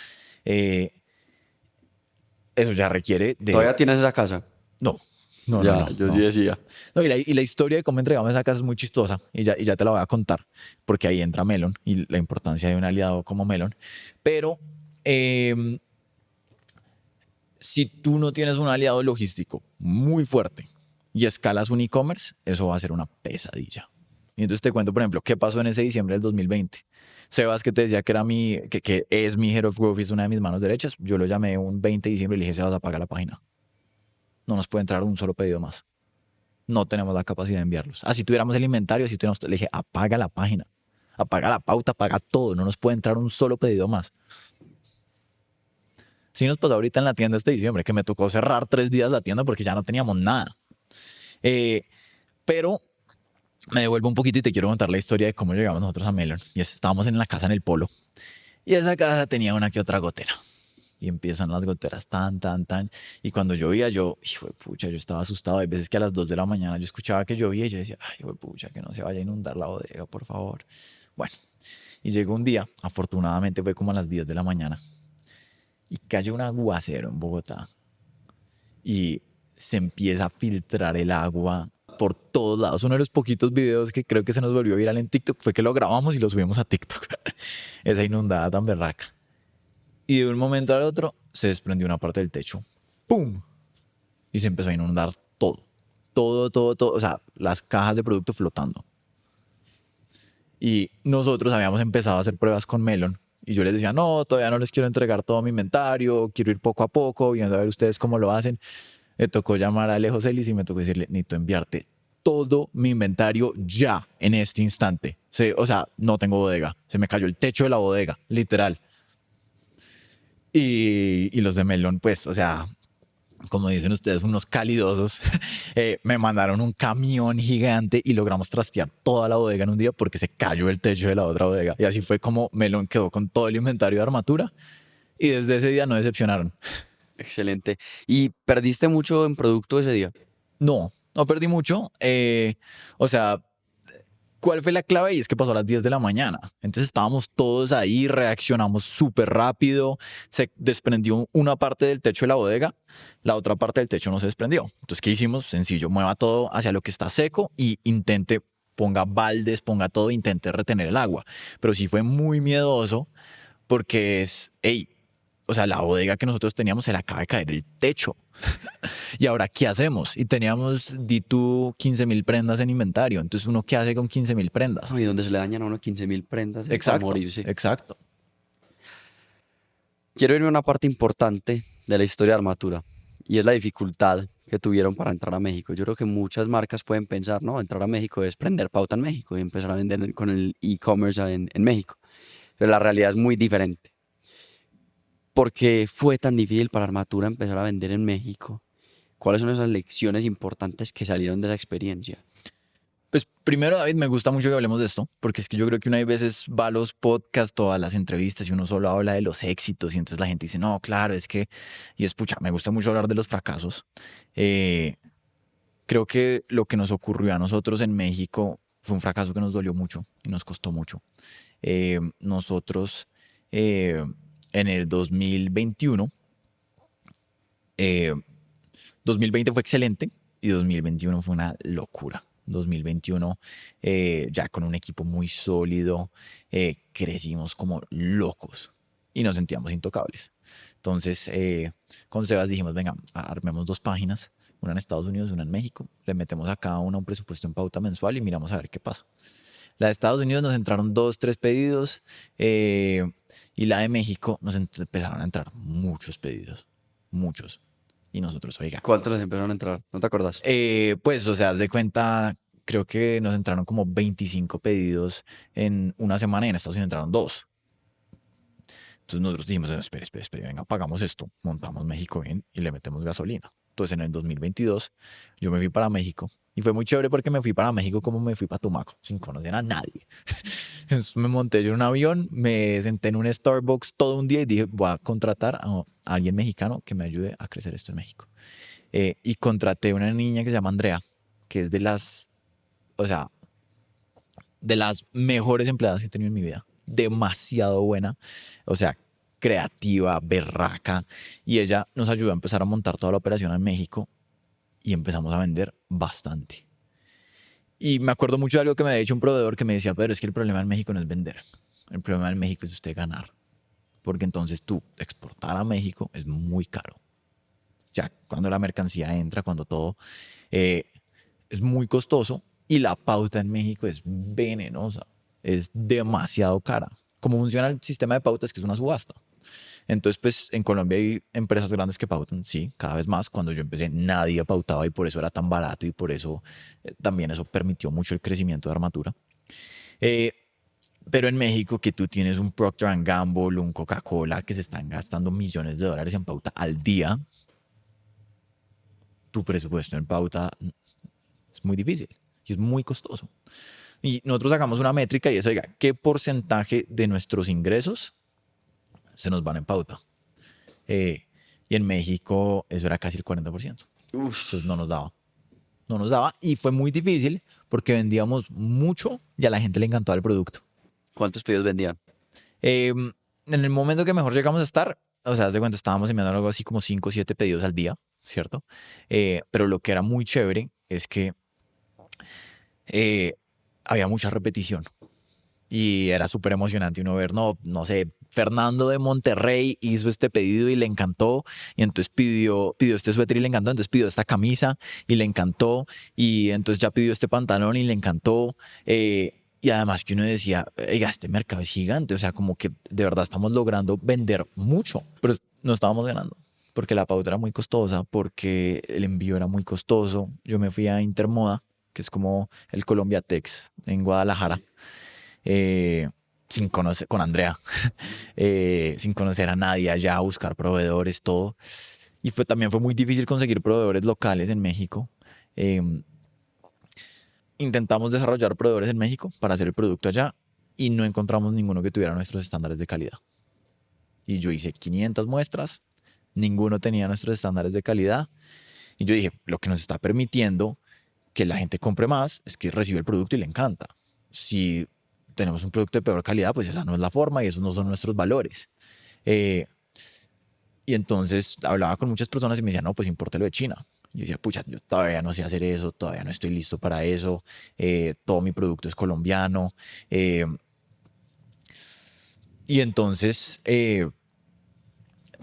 eso ya requiere de... ¿Todavía tienes esa casa? No, no, no, Ya, no. yo sí no. decía. No, y la historia de cómo entregamos esa casa es muy chistosa y ya te la voy a contar porque ahí entra Melon y la importancia de un aliado como Melon. Pero si tú no tienes un aliado logístico muy fuerte y escalas un e-commerce, eso va a ser una pesadilla. Y entonces te cuento, por ejemplo, qué pasó en ese diciembre del 2020. Sebas, que te decía que era que es mi Head of Growth y es una de mis manos derechas, yo lo llamé un 20 de diciembre y le dije, Sebas, apaga la página. No nos puede entrar un solo pedido más. No tenemos la capacidad de enviarlos. Así tuviéramos el inventario, así tuviéramos, le dije, apaga la página, apaga la pauta, apaga todo, no nos puede entrar un solo pedido más. Sí nos pasó ahorita en la tienda este diciembre, que me tocó cerrar 3 días la tienda porque ya no teníamos nada. Pero me devuelvo un poquito y te quiero contar la historia de cómo llegamos nosotros a Melon. Y estábamos en la casa en el Polo. Y esa casa tenía una que otra gotera. Y empiezan las goteras tan. Y cuando llovía, hijo de pucha, yo estaba asustado. Hay veces que a las 2 de la mañana yo escuchaba que llovía y yo decía, ay, hijo de pucha, que no se vaya a inundar la bodega, por favor. Bueno, y llegó un día, afortunadamente fue como a las 10 de la mañana. Y cayó un aguacero en Bogotá. Y se empieza a filtrar el agua por todos lados. Uno de los poquitos videos que creo que se nos volvió viral en TikTok fue que lo grabamos y lo subimos a TikTok. Esa inundada tan berraca. Y de un momento al otro se desprendió una parte del techo. ¡Pum! Y se empezó a inundar todo. Todo. O sea, las cajas de producto flotando. Y nosotros habíamos empezado a hacer pruebas con Melon. Y yo les decía, no, todavía no les quiero entregar todo mi inventario. Quiero ir poco a poco, viendo a ver ustedes cómo lo hacen. Me tocó llamar a Alejo Celis y me tocó decirle, necesito enviarte todo mi inventario ya, en este instante. O sea, no tengo bodega. Se me cayó el techo de la bodega, literal. Y los de Melon, pues, o sea, como dicen ustedes, unos calidosos, me mandaron un camión gigante y logramos trastear toda la bodega en un día porque se cayó el techo de la otra bodega. Y así fue como Melon quedó con todo el inventario de armatura y desde ese día no decepcionaron. Excelente. ¿Y perdiste mucho en producto ese día? No perdí mucho. O sea, ¿cuál fue la clave? Y es que pasó a las 10 de la mañana. Entonces estábamos todos ahí, reaccionamos súper rápido. Se desprendió una parte del techo de la bodega, la otra parte del techo no se desprendió. Entonces, ¿qué hicimos? Sencillo, mueva todo hacia lo que está seco y ponga baldes, ponga todo, intente retener el agua. Pero sí fue muy miedoso porque o sea, la bodega que nosotros teníamos se le acaba de caer el techo. ¿Y ahora qué hacemos? Y teníamos, di tú, 15.000 prendas en inventario. Entonces, ¿uno qué hace con 15.000 prendas? Y donde se le dañan a uno 15.000 prendas Exacto, para morirse. exacto. Quiero irme a una parte importante de la historia de Armatura y es la dificultad que tuvieron para entrar a México. Yo creo que muchas marcas pueden pensar, no, entrar a México es prender pauta en México y empezar a vender con el e-commerce en México. Pero la realidad es muy diferente. ¿Por qué fue tan difícil para Armatura empezar a vender en México? ¿Cuáles son esas lecciones importantes que salieron de la experiencia? Pues primero, David, me gusta mucho que hablemos de esto, porque es que yo creo que uno hay veces va a los podcasts o a las entrevistas y uno solo habla de los éxitos y entonces la gente dice, no, claro, es que, y escucha, me gusta mucho hablar de los fracasos. Creo que lo que nos ocurrió a nosotros en México fue un fracaso que nos dolió mucho y nos costó mucho. Nosotros en el 2021, 2020 fue excelente y 2021 fue una locura. 2021 ya con un equipo muy sólido, crecimos como locos y nos sentíamos intocables. Entonces con Sebas dijimos, venga, armemos 2 páginas, una en Estados Unidos, una en México, le metemos a cada una un presupuesto en pauta mensual y miramos a ver qué pasa. La de Estados Unidos nos entraron 2, 3 pedidos y la de México nos empezaron a entrar muchos pedidos, muchos. Y nosotros, oiga. ¿Cuántos les empezaron a entrar? ¿No te acordás? Pues, o sea, haz de cuenta, creo que nos entraron como 25 pedidos en una semana y en Estados Unidos entraron 2. Entonces nosotros dijimos, espere, venga, pagamos esto, montamos México bien y le metemos gasolina. Entonces en el 2022 yo me fui para México y fue muy chévere porque me fui para México como me fui para Tumaco, sin conocer a nadie. Entonces me monté yo en un avión, me senté en un Starbucks todo un día y dije, voy a contratar a alguien mexicano que me ayude a crecer esto en México. Y contraté a una niña que se llama Andrea, que es de las mejores empleadas que he tenido en mi vida. Demasiado buena, o sea, creativa, berraca, y ella nos ayudó a empezar a montar toda la operación en México y empezamos a vender bastante. Y me acuerdo mucho de algo que me había dicho un proveedor que me decía, pero es que el problema en México no es vender, el problema en México es usted ganar, porque entonces tú exportar a México es muy caro. Ya cuando la mercancía entra, cuando todo es muy costoso Y la pauta en México es venenosa, es demasiado cara. ¿Cómo funciona el sistema de pautas? Que es una subasta. Entonces, pues en Colombia hay empresas grandes que pautan, sí, cada vez más. Cuando yo empecé nadie pautaba y por eso era tan barato y por eso también eso permitió mucho el crecimiento de Armatura. Eh, pero en México que tú tienes un Procter Gamble, un Coca-Cola que se están gastando millones de dólares en pauta al día, tu presupuesto en pauta es muy difícil y es muy costoso. Y nosotros sacamos una métrica y eso, diga, ¿qué porcentaje de nuestros ingresos se nos van en pauta? Y en México eso era casi el 40%. Entonces no nos daba. No nos daba y fue muy difícil porque vendíamos mucho y a la gente le encantaba el producto. ¿Cuántos pedidos vendían? En el momento que mejor llegamos a estar, o sea, haz de cuenta, estábamos enviando algo así como 5 o 7 pedidos al día, ¿cierto? Pero lo que era muy chévere es que había mucha repetición y era súper emocionante uno ver, no sé, Fernando de Monterrey hizo este pedido y le encantó y entonces pidió este suéter y le encantó, entonces pidió esta camisa y le encantó y entonces ya pidió este pantalón y le encantó. Y además que uno decía, oiga, este mercado es gigante, o sea, como que de verdad estamos logrando vender mucho, pero no estábamos ganando, porque la pauta era muy costosa, porque el envío era muy costoso. Yo me fui a Intermoda, que es como el Colombia Tex en Guadalajara, sin conocer, con Andrea, sin conocer a nadie allá, a buscar proveedores, todo. Y también fue muy difícil conseguir proveedores locales en México. Intentamos desarrollar proveedores en México para hacer el producto allá y no encontramos ninguno que tuviera nuestros estándares de calidad. Y yo hice 500 muestras, ninguno tenía nuestros estándares de calidad. Y yo dije, lo que nos está permitiendo que la gente compre más es que recibe el producto y le encanta. Si tenemos un producto de peor calidad, pues esa no es la forma y esos no son nuestros valores. Y entonces hablaba con muchas personas y me decían, no, pues impórtelo de China. Yo decía, pucha, yo todavía no sé hacer eso, todavía no estoy listo para eso, todo mi producto es colombiano. Y entonces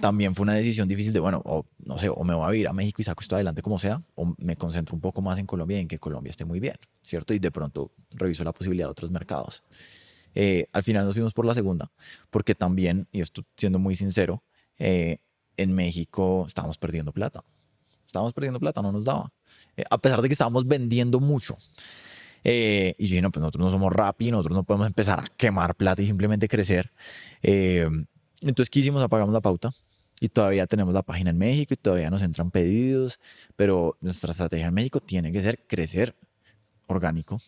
también fue una decisión difícil de, bueno, o, no sé, o me voy a ir a México y saco esto adelante como sea, o me concentro un poco más en Colombia y en que Colombia esté muy bien, ¿cierto? Y de pronto reviso la posibilidad de otros mercados. Al final nos fuimos por la segunda, porque también, y esto siendo muy sincero, en México estábamos perdiendo plata. Estábamos perdiendo plata, no nos daba. A pesar de que estábamos vendiendo mucho. Y yo dije, no, pues nosotros no somos Rappi, nosotros no podemos empezar a quemar plata y simplemente crecer. Entonces, ¿qué hicimos? Apagamos la pauta y todavía tenemos la página en México y todavía nos entran pedidos, pero nuestra estrategia en México tiene que ser crecer orgánico.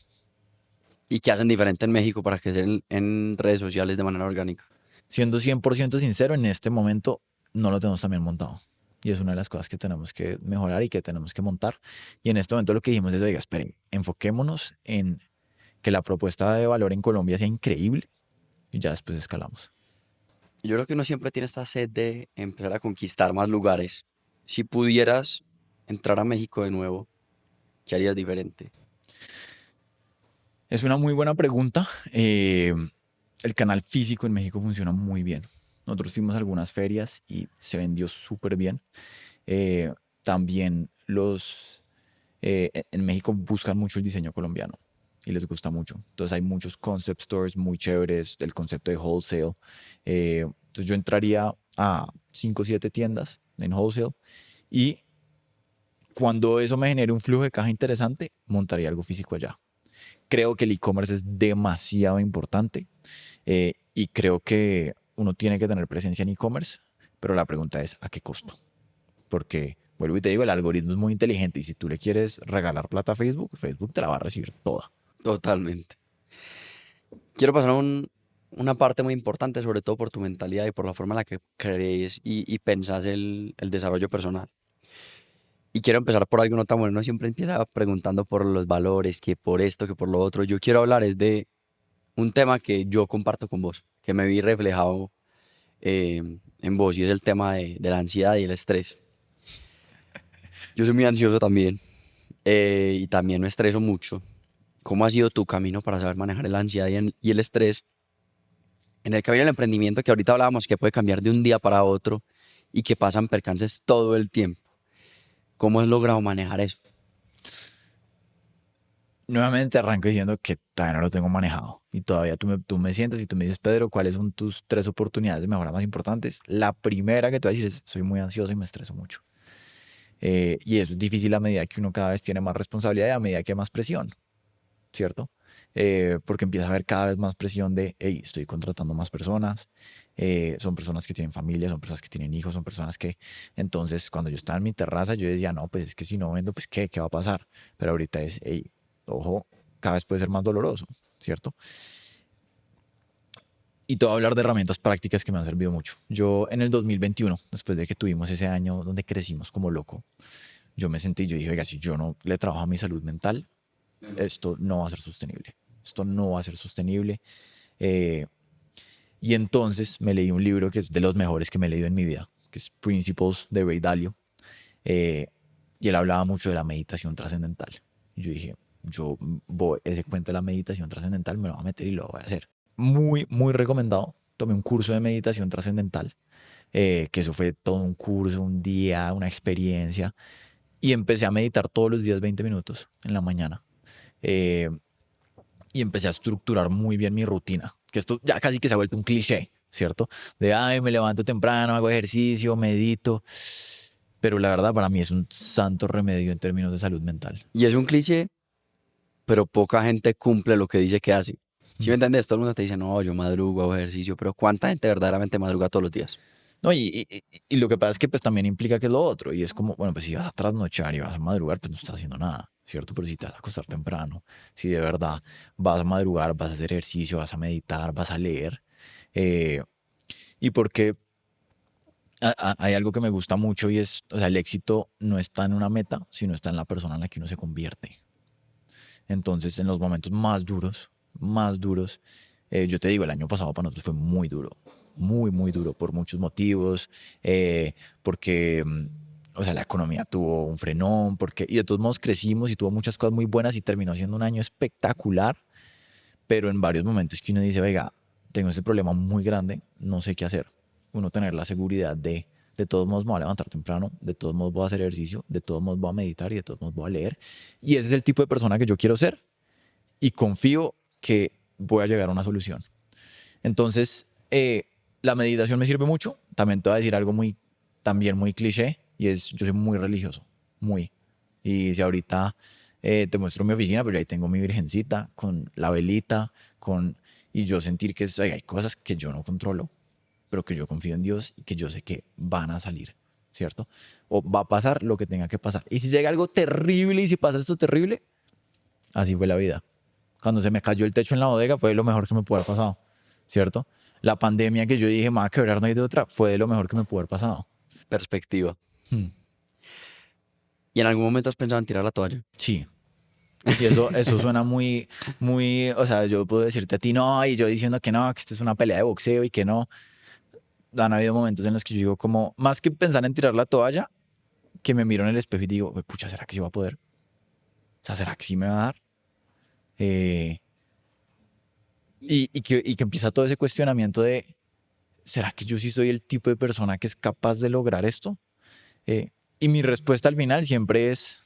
¿Y qué hacen diferente en México para crecer en redes sociales de manera orgánica? Siendo 100% sincero, en este momento no lo tenemos también montado. Y es una de las cosas que tenemos que mejorar y que tenemos que montar. Y en este momento lo que dijimos es, oiga, esperen, enfoquémonos en que la propuesta de valor en Colombia sea increíble y ya después escalamos. Yo creo que uno siempre tiene esta sed de empezar a conquistar más lugares. Si pudieras entrar a México de nuevo, ¿qué harías diferente? Es una muy buena pregunta. El canal físico en México funciona muy bien. Nosotros fuimos a algunas ferias y se vendió súper bien. También en México buscan mucho el diseño colombiano y les gusta mucho. Entonces hay muchos concept stores muy chéveres, el concepto de wholesale. Entonces yo entraría a 5 o 7 tiendas en wholesale y cuando eso me genere un flujo de caja interesante, montaría algo físico allá. Creo que el e-commerce es demasiado importante y creo que uno tiene que tener presencia en e-commerce, pero la pregunta es ¿a qué costo? Porque, vuelvo y te digo, el algoritmo es muy inteligente y si tú le quieres regalar plata a Facebook, Facebook te la va a recibir toda. Totalmente. Quiero pasar a una parte muy importante, sobre todo por tu mentalidad y por la forma en la que crees y pensás el desarrollo personal. Y quiero empezar por algo no tan bueno. Uno siempre empieza preguntando por los valores, que por esto, que por lo otro. Yo quiero hablar es de un tema que yo comparto con vos, que me vi reflejado en vos, y es el tema de la ansiedad y el estrés. Yo soy muy ansioso también y también me estreso mucho. ¿Cómo ha sido tu camino para saber manejar la ansiedad y el estrés? En el camino del emprendimiento que ahorita hablábamos que puede cambiar de un día para otro y que pasan percances todo el tiempo. ¿Cómo has logrado manejar eso? nuevamente arranco diciendo que todavía no lo tengo manejado. Y todavía tú me sientas y tú me dices, Pedro, ¿cuáles son tus 3 oportunidades de mejora más importantes? La primera que te voy a decir es, soy muy ansioso y me estreso mucho. Y eso es difícil a medida que uno cada vez tiene más responsabilidad y a medida que hay más presión, ¿cierto? Porque empieza a haber cada vez más presión de, hey, estoy contratando más personas, son personas que tienen familia, son personas que tienen hijos, son personas que... Entonces, cuando yo estaba en mi terraza, yo decía, no, pues es que si no vendo, pues ¿qué va a pasar? Pero ahorita es, hey, ojo, cada vez puede ser más doloroso, ¿cierto? Y te voy a hablar de herramientas prácticas que me han servido mucho. Yo en el 2021, después de que tuvimos ese año donde crecimos como loco, yo me sentí, yo dije, oiga, si yo no le trabajo a mi salud mental, esto no va a ser sostenible. Esto no va a ser sostenible. Y entonces me leí un libro que es de los mejores que me he leído en mi vida, que es Principles de Ray Dalio. Y él hablaba mucho de la meditación trascendental. Y yo dije, ese cuento de la meditación trascendental me lo voy a meter y lo voy a hacer. Muy, muy recomendado. Tomé un curso de meditación trascendental, que eso fue todo un curso, un día, una experiencia. Y empecé a meditar todos los días 20 minutos en la mañana. Eh, y empecé a estructurar muy bien mi rutina. Que esto ya casi que se ha vuelto un cliché, ¿cierto? De, ay, me levanto temprano, hago ejercicio, medito. Pero la verdad para mí es un santo remedio en términos de salud mental. Y es un cliché, pero poca gente cumple lo que dice que hace. ¿Sí me entiendes? Todo el mundo te dice, no, yo madrugo, hago ejercicio, pero ¿cuánta gente verdaderamente madruga todos los días? No, y lo que pasa es que pues también implica que es lo otro. Y es como, bueno, pues si vas a trasnochar y vas a madrugar, pues no estás haciendo nada, ¿cierto? Pero si te vas a acostar temprano, si de verdad vas a madrugar, vas a hacer ejercicio, vas a meditar, vas a leer. eh, y porque hay algo que me gusta mucho y es, o sea, el éxito no está en una meta, sino está en la persona en la que uno se convierte. Entonces, en los momentos más duros, yo te digo, el año pasado para nosotros fue muy duro, muy, muy duro por muchos motivos, porque, o sea, la economía tuvo un frenón, y de todos modos crecimos y tuvo muchas cosas muy buenas y terminó siendo un año espectacular, pero en varios momentos que uno dice, oiga, tengo este problema muy grande, no sé qué hacer. Uno tener la seguridad de todos modos me voy a levantar temprano, de todos modos voy a hacer ejercicio, de todos modos voy a meditar y de todos modos voy a leer. Y ese es el tipo de persona que yo quiero ser y confío que voy a llegar a una solución. Entonces, la meditación me sirve mucho. También te voy a decir algo también muy cliché y es, yo soy muy religioso, muy. Y si ahorita te muestro mi oficina, pues ahí tengo mi virgencita con la velita, y yo sentir que hay cosas que yo no controlo, pero que yo confío en Dios y que yo sé que van a salir, ¿cierto? O va a pasar lo que tenga que pasar. Y si llega algo terrible y si pasa esto terrible, así fue la vida. Cuando se me cayó el techo en la bodega fue lo mejor que me pudo haber pasado, ¿cierto? La pandemia que yo dije, me va a quebrar, no hay de otra, fue de lo mejor que me pudo haber pasado. Perspectiva. Hmm. ¿Y en algún momento has pensado en tirar la toalla? Sí. Y eso suena muy, muy, o sea, yo puedo decirte a ti no, y yo diciendo que no, que esto es una pelea de boxeo y que no. Han habido momentos en los que yo digo como, más que pensar en tirar la toalla, que me miro en el espejo y digo, pucha, ¿será que sí va a poder? O sea, ¿será que sí me va a dar? Y que empieza todo ese cuestionamiento de, ¿será que yo sí soy el tipo de persona que es capaz de lograr esto? Y mi respuesta al final siempre es,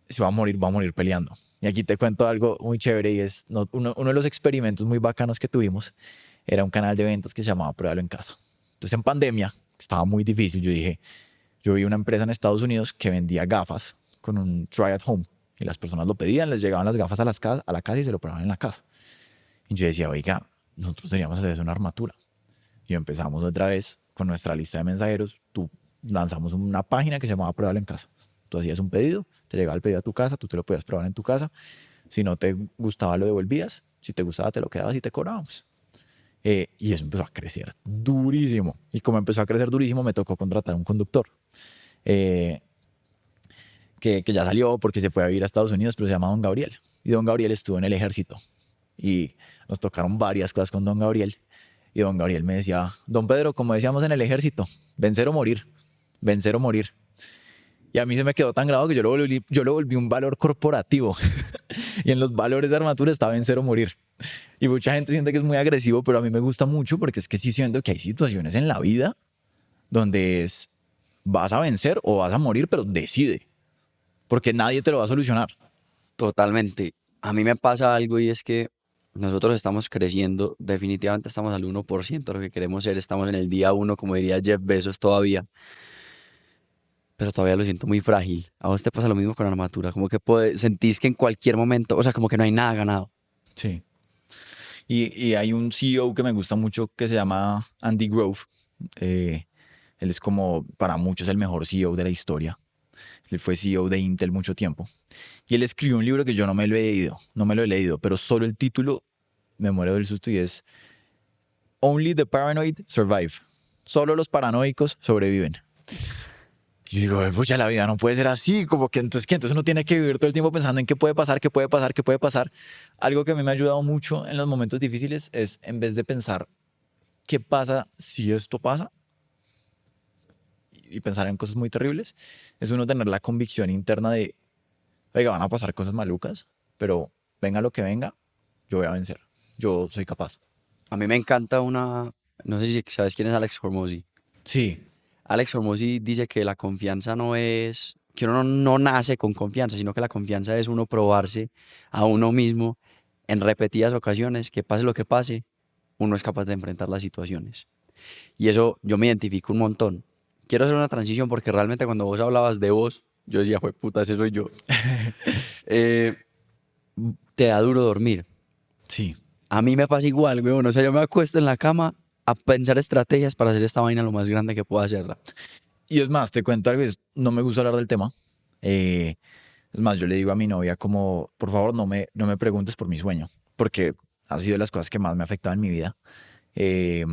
si va a morir peleando. Y aquí te cuento algo muy chévere y es uno de los experimentos muy bacanos que tuvimos era un canal de ventas que se llamaba Pruébalo en Casa. Entonces en pandemia, estaba muy difícil, yo vi una empresa en Estados Unidos que vendía gafas con un try at home y las personas lo pedían, les llegaban las gafas a la casa y se lo probaban en la casa. Y yo decía, oiga, nosotros teníamos que hacer una armatura. Y empezamos otra vez con nuestra lista de mensajeros, lanzamos una página que se llamaba Pruébalo en Casa. Tú hacías un pedido, te llegaba el pedido a tu casa, tú te lo podías probar en tu casa. Si no te gustaba, lo devolvías. Si te gustaba, te lo quedabas y te cobrábamos. Y eso empezó a crecer durísimo. Y como empezó a crecer durísimo, me tocó contratar un conductor. Que ya salió porque se fue a vivir a Estados Unidos, pero se llama Don Gabriel. Y Don Gabriel estuvo en el ejército. Y nos tocaron varias cosas con Don Gabriel. Y Don Gabriel me decía, Don Pedro, como decíamos en el ejército, vencer o morir, vencer o morir. Y a mí se me quedó tan grabado que yo lo volví un valor corporativo. Y en los valores de armatura está vencer o morir. Y mucha gente siente que es muy agresivo, pero a mí me gusta mucho porque es que sí siento que hay situaciones en la vida donde vas a vencer o vas a morir, pero decide. porque nadie te lo va a solucionar. Totalmente. A mí me pasa algo y es que nosotros estamos creciendo, definitivamente estamos al 1% de lo que queremos ser, estamos en el día uno, como diría Jeff Bezos todavía, pero todavía lo siento muy frágil. A vos te pasa lo mismo con Armatura, como que sentís que en cualquier momento, o sea, como que no hay nada ganado. Sí. Y hay un CEO que me gusta mucho que se llama Andy Grove. Él es como, para muchos, el mejor CEO de la historia. Él fue CEO de Intel mucho tiempo. Y él escribió un libro que yo no me lo he leído, no me lo he leído, pero solo el título me muero del susto y es Only the Paranoid Survive. Solo los paranoicos sobreviven. Y yo digo, pucha, la vida no puede ser así, como que entonces, ¿qué? Entonces uno tiene que vivir todo el tiempo pensando en qué puede pasar, qué puede pasar, qué puede pasar. Algo que a mí me ha ayudado mucho en los momentos difíciles es, en vez de pensar qué pasa si esto pasa y pensar en cosas muy terribles, es uno tener la convicción interna de, oiga, van a pasar cosas malucas, pero venga lo que venga, yo voy a vencer, yo soy capaz. A mí me encanta no sé si sabes quién es Alex Hormozy. Sí, Alex Hormozy dice que la confianza no es, que uno no nace con confianza, sino que la confianza es uno probarse a uno mismo en repetidas ocasiones, que pase lo que pase, uno es capaz de enfrentar las situaciones. Y eso yo me identifico un montón. Quiero hacer una transición porque realmente cuando vos hablabas de vos, yo decía, fue puta, ese soy yo. Eh, Te da duro dormir. sí. A mí me pasa igual, weón. O sea, yo me acuesto en la cama a pensar estrategias para hacer esta vaina lo más grande que pueda hacerla. Y es más, te cuento algo, no me gusta hablar del tema. Eh, es más, yo le digo a mi novia como, por favor, no me preguntes por mi sueño, porque ha sido de las cosas que más me ha afectado en mi vida. Eh,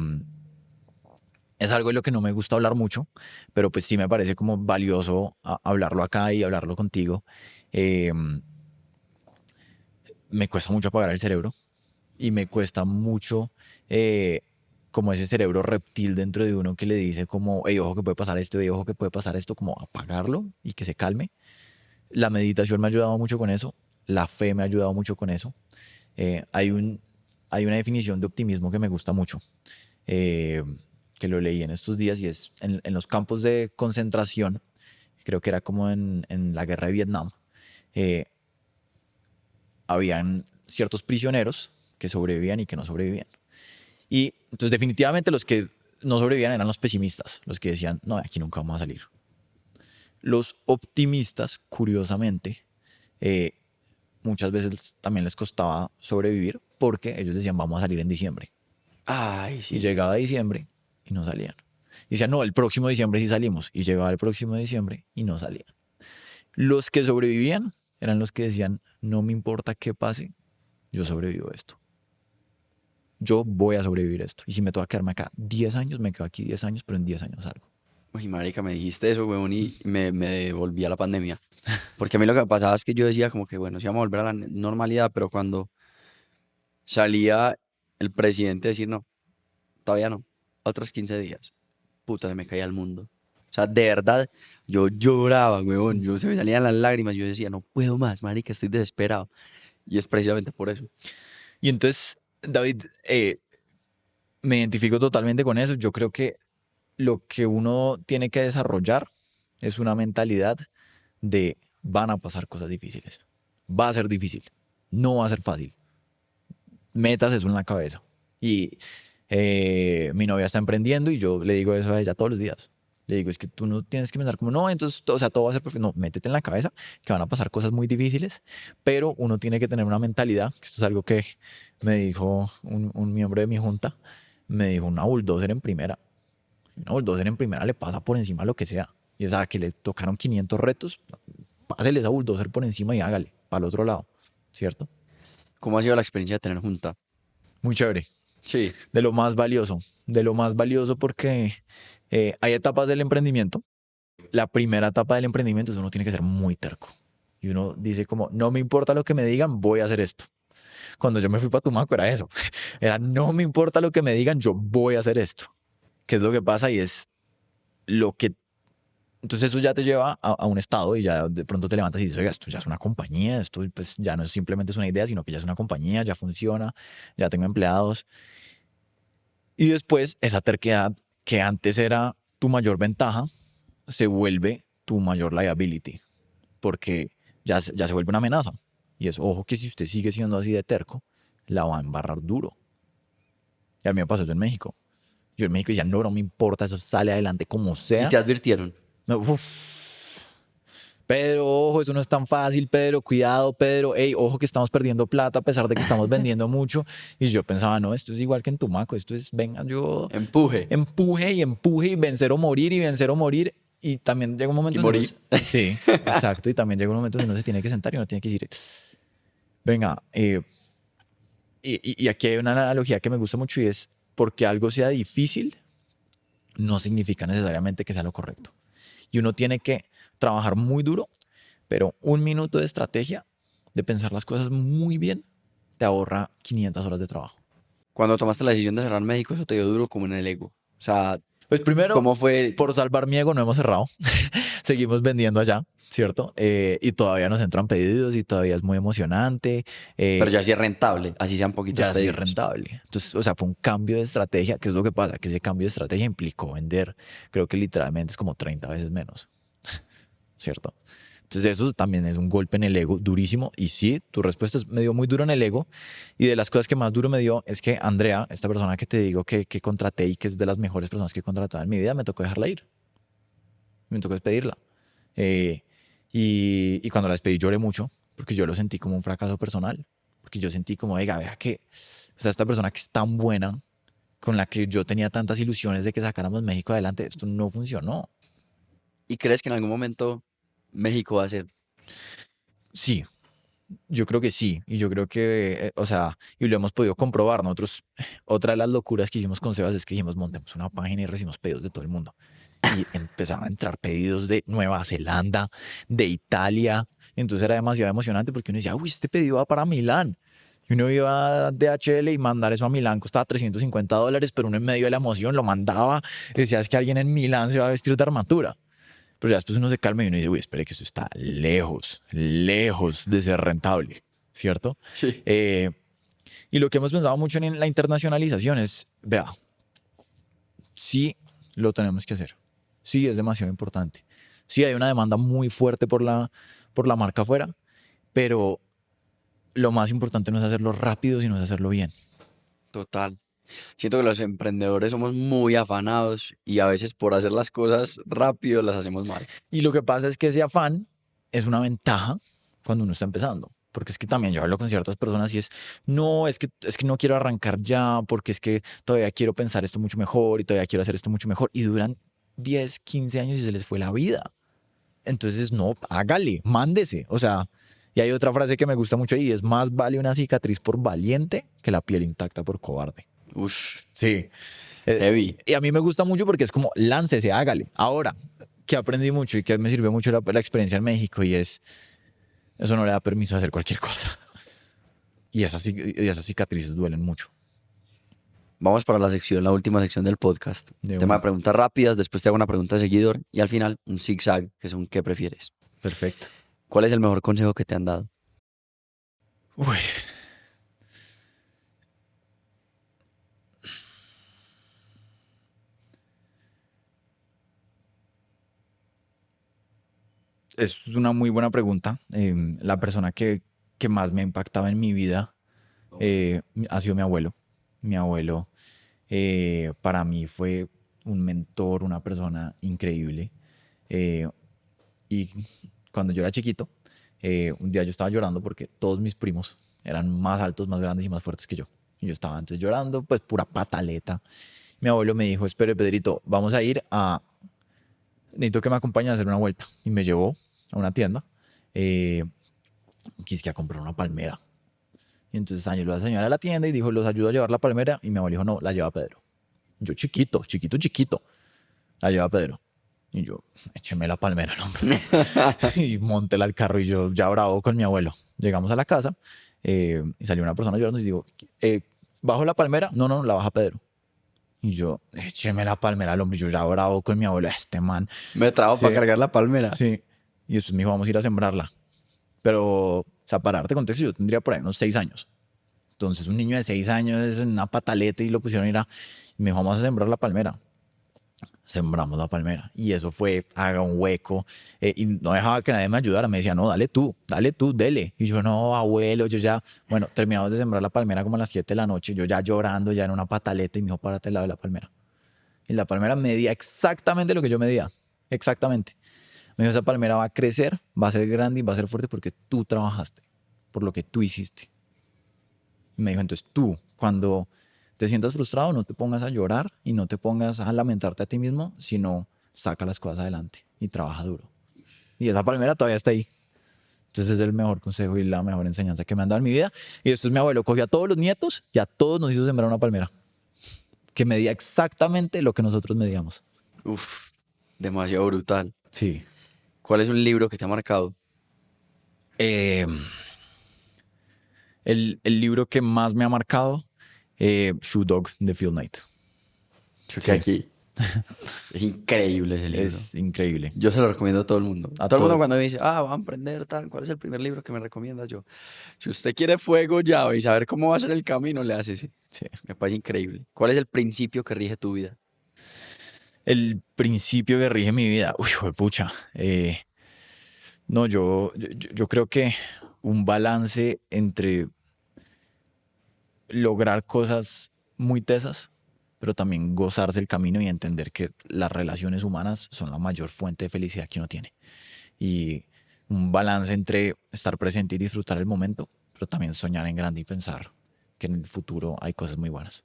es algo de lo que no me gusta hablar mucho, pero pues sí me parece como valioso hablarlo acá y hablarlo contigo. Eh, Me cuesta mucho apagar el cerebro y me cuesta mucho eh, como ese cerebro reptil dentro de uno que le dice como, hey, ojo que puede pasar esto, hey, ojo que puede pasar esto, como apagarlo y que se calme. La meditación me ha ayudado mucho con eso, la fe me ha ayudado mucho con eso. Hay hay una definición de optimismo que me gusta mucho, eh, que lo leí en estos días y es en los campos de concentración, creo que era como en la guerra de Vietnam, eh, habían ciertos prisioneros que sobrevivían y que no sobrevivían. Y entonces definitivamente los que no sobrevivían eran los pesimistas, los que decían, no, de aquí nunca vamos a salir. Los optimistas, curiosamente, eh, muchas veces también les costaba sobrevivir porque ellos decían, vamos a salir en diciembre. Ay, Y sí. llegaba diciembre y no salían. Y decían, no, el próximo diciembre sí salimos. Y llegaba el próximo diciembre y no salían. Los que sobrevivían eran los que decían, no me importa qué pase, yo sobrevivo esto. Yo voy a sobrevivir esto. Y si me toca quedarme acá 10 años, me quedo aquí 10 años, pero en 10 años salgo. Uy, marica, me dijiste eso, weón, y me devolví a la pandemia. Porque a mí lo que me pasaba es que yo decía como que, bueno, sí vamos a volver a la normalidad, pero cuando salía el presidente a decir, no, todavía no, otros 15 días, puta, se me caía el mundo. O sea, de verdad, yo lloraba, weón, se me salían las lágrimas, yo decía, no puedo más, marica, estoy desesperado. Y es precisamente por eso. Y entonces, David, me identifico totalmente con eso. Yo creo que lo que uno tiene que desarrollar es una mentalidad de van a pasar cosas difíciles. Va a ser difícil. No va a ser fácil. Metas eso en la cabeza. Y mi novia está emprendiendo y yo le digo eso a ella todos los días. Le digo, es que tú no tienes que pensar como, no, entonces, o sea, todo va a ser perfecto. No, métete en la cabeza que van a pasar cosas muy difíciles, pero uno tiene que tener una mentalidad, que esto es algo que me dijo un miembro de mi junta, me dijo, una bulldozer en primera. Una bulldozer en primera le pasa por encima lo que sea. Y o sea, que le tocaron 500 retos, pásele esa bulldozer por encima y hágale, para el otro lado, ¿cierto? ¿Cómo ha sido la experiencia de tener junta? Muy chévere. Sí. De lo más valioso porque hay etapas del emprendimiento. La primera etapa del emprendimiento es uno tiene que ser muy terco. Y uno dice como, no me importa lo que me digan, voy a hacer esto. Cuando yo me fui para Tumaco era eso. Era, no me importa lo que me digan, yo voy a hacer esto. ¿Qué es lo que pasa? Y es lo que... Entonces eso ya te lleva a un estado y ya de pronto te levantas y dices, oiga, esto ya es una compañía, esto pues ya no es simplemente es una idea, sino que ya es una compañía, ya funciona, ya tengo empleados. Y después esa terquedad que antes era tu mayor ventaja se vuelve tu mayor liability. porque ya se vuelve una amenaza. Y es, ojo, que si usted sigue siendo así de terco, la va a embarrar duro. Y a mí me pasó eso en México. Yo en México decía, no me importa, eso sale adelante como Y sea. te advirtieron. No, uf. Pedro, ojo, eso no es tan fácil, Pedro, cuidado, Pedro, hey, ojo que estamos perdiendo plata a pesar de que estamos vendiendo mucho. Y yo pensaba, no, esto es igual que en Tumaco, esto es, venga, yo Empuje. empuje y vencer o morir y vencer o morir. Y también llega un momento Y donde morir. sí, exacto, y también llega un momento donde uno se tiene que sentar y uno tiene que decir, venga, y aquí hay una analogía que me gusta mucho y es, porque algo sea difícil, no significa necesariamente que sea lo correcto. Y uno tiene que trabajar muy duro, pero 1 minuto de estrategia, de pensar las cosas muy bien, te ahorra 500 horas de trabajo. Cuando tomaste la decisión de cerrar México, eso te dio duro como en el ego. O sea, Pues primero, ¿cómo fue? por salvar mi ego no hemos cerrado. Seguimos vendiendo allá, ¿cierto? Y todavía nos entran pedidos y todavía es muy emocionante. Pero ya sí es rentable, así sean poquitos Ya sí es pedidos. rentable. Entonces, o sea, fue un cambio de estrategia. ¿Qué es lo que pasa? Que ese cambio de estrategia implicó vender, creo que literalmente es como 30 veces menos, ¿cierto? Entonces eso también es un golpe en el ego durísimo. Y sí, tu respuesta me dio muy duro en el ego. Y de las cosas que más duro me dio es que Andrea, esta persona que te digo que contraté y que es de las mejores personas que he contratado en mi vida, me tocó dejarla ir. Me tocó despedirla. Y cuando la despedí lloré mucho porque yo lo sentí como un fracaso personal. Porque yo sentí como, oiga, vea que, o sea, esta persona que es tan buena, con la que yo tenía tantas ilusiones de que sacáramos México adelante, esto no funcionó. ¿Y crees que en algún momento México va a ser? Sí, yo creo que sí. Y yo creo que, o sea, y lo hemos podido comprobar. Nosotros, otra de las locuras que hicimos con Sebas es que dijimos, montemos una página y recibimos pedidos de todo el mundo. Y empezaron a entrar pedidos de Nueva Zelanda, de Italia. Entonces era demasiado emocionante porque uno decía, uy, este pedido va para Milán. Y uno iba a DHL y mandar eso a Milán costaba $350, pero uno en medio de la emoción lo mandaba. Decía, es que alguien en Milán se va a vestir de armadura. Pero ya después uno se calma y uno dice, uy, espere que eso está lejos, lejos de ser rentable, ¿cierto? Sí. Y lo que hemos pensado mucho en la internacionalización es, vea, sí lo tenemos que hacer. Sí es demasiado importante. Sí hay una demanda muy fuerte por la marca afuera, pero lo más importante no es hacerlo rápido, sino es hacerlo bien. Total. Siento que los emprendedores somos muy afanados y a veces por hacer las cosas rápido las hacemos mal. Y lo que pasa es que ese afán es una ventaja cuando uno está empezando. Porque es que también yo hablo con ciertas personas y es, no, es que no quiero arrancar ya, porque es que todavía quiero pensar esto mucho mejor y todavía quiero hacer esto mucho mejor. Y duran 10, 15 años y se les fue la vida. Entonces, no, hágale, mándese. O sea, y hay otra frase que me gusta mucho y es, más vale una cicatriz por valiente que la piel intacta por cobarde. Ush, Sí. heavy. Y a mí me gusta mucho porque es como, láncese, hágale. Ahora, que aprendí mucho y que me sirvió mucho la experiencia en México y es, eso no le da permiso a hacer cualquier cosa. Y esas cicatrices duelen mucho. Vamos para la última sección del podcast. De Tema una. de preguntas rápidas, después te hago una pregunta de seguidor y al final un zigzag, que es un ¿qué prefieres? Perfecto. ¿Cuál es el mejor consejo que te han dado? Uy. Es una muy buena pregunta. La persona que más me ha impactado en mi vida ha sido mi abuelo. Mi abuelo para mí fue un mentor, una persona increíble. Y cuando yo era chiquito, un día yo estaba llorando porque todos mis primos eran más altos, más grandes y más fuertes que yo. Y yo estaba antes llorando, pues pura pataleta. Mi abuelo me dijo, espere, Pedrito, vamos a ir a... Necesito que me acompañes a hacer una vuelta. Y me llevó a una tienda, quise a comprar una palmera. Y entonces salió la señora de la tienda y dijo, los ayudo a llevar la palmera. Y mi abuelo dijo, no, la lleva Pedro. Yo chiquito, la lleva Pedro. Y yo, écheme la palmera, no, hombre. Y montéla al carro y yo ya bravo con mi abuelo. Llegamos a la casa y salió una persona llorando y digo, ¿bajo la palmera? No, no, la baja Pedro. Y yo, écheme la palmera al hombre. Y yo ya bravo con mi abuelo, este man. Me trajo Sí. para cargar la palmera. Sí. Y después me dijo, vamos a ir a sembrarla. Pero, o sea, para darte contexto, yo tendría por ahí unos 6 años. Entonces, un niño de 6 años es en una pataleta y lo pusieron a ir a... Y me dijo, vamos a sembrar la palmera. sembramos la palmera. Y eso fue, haga un hueco. Y no dejaba que nadie me ayudara. Me decía, no, dale tú, dele. Y yo, no, abuelo, yo ya... Bueno, terminamos de sembrar la palmera como a las 7 de la noche. Yo ya llorando, ya en una pataleta. Y me dijo, párate al lado de la palmera. Y la palmera medía exactamente lo que yo medía. Exactamente. Me dijo, esa palmera va a crecer, va a ser grande y va a ser fuerte porque tú trabajaste, por lo que tú hiciste. Y me dijo, entonces tú, cuando te sientas frustrado, no te pongas a llorar y no te pongas a lamentarte a ti mismo, sino saca las cosas adelante y trabaja duro. Y esa palmera todavía está ahí. Entonces es el mejor consejo y la mejor enseñanza que me han dado en mi vida. Y después mi abuelo cogió a todos los nietos y a todos nos hizo sembrar una palmera que medía exactamente lo que nosotros medíamos. Uf, demasiado brutal. Sí. ¿Cuál es un libro que te ha marcado? El libro que más me ha marcado, Shoe Dog de Phil Knight. Creo Sí. que aquí es increíble ese libro. Es increíble. Yo se lo recomiendo a todo el mundo. A todo el mundo todo. cuando me dice, va a emprender tal, ¿cuál es el primer libro que me recomiendas? Yo, si usted quiere fuego, llave y saber cómo va a ser el camino, le hace ese. Sí. Me parece increíble. ¿Cuál es el principio que rige tu vida? El principio que rige mi vida. Uy, pucha. No, yo creo que un balance entre lograr cosas muy tesas, pero también gozarse el camino y entender que las relaciones humanas son la mayor fuente de felicidad que uno tiene. Y un balance entre estar presente y disfrutar el momento, pero también soñar en grande y pensar que en el futuro hay cosas muy buenas.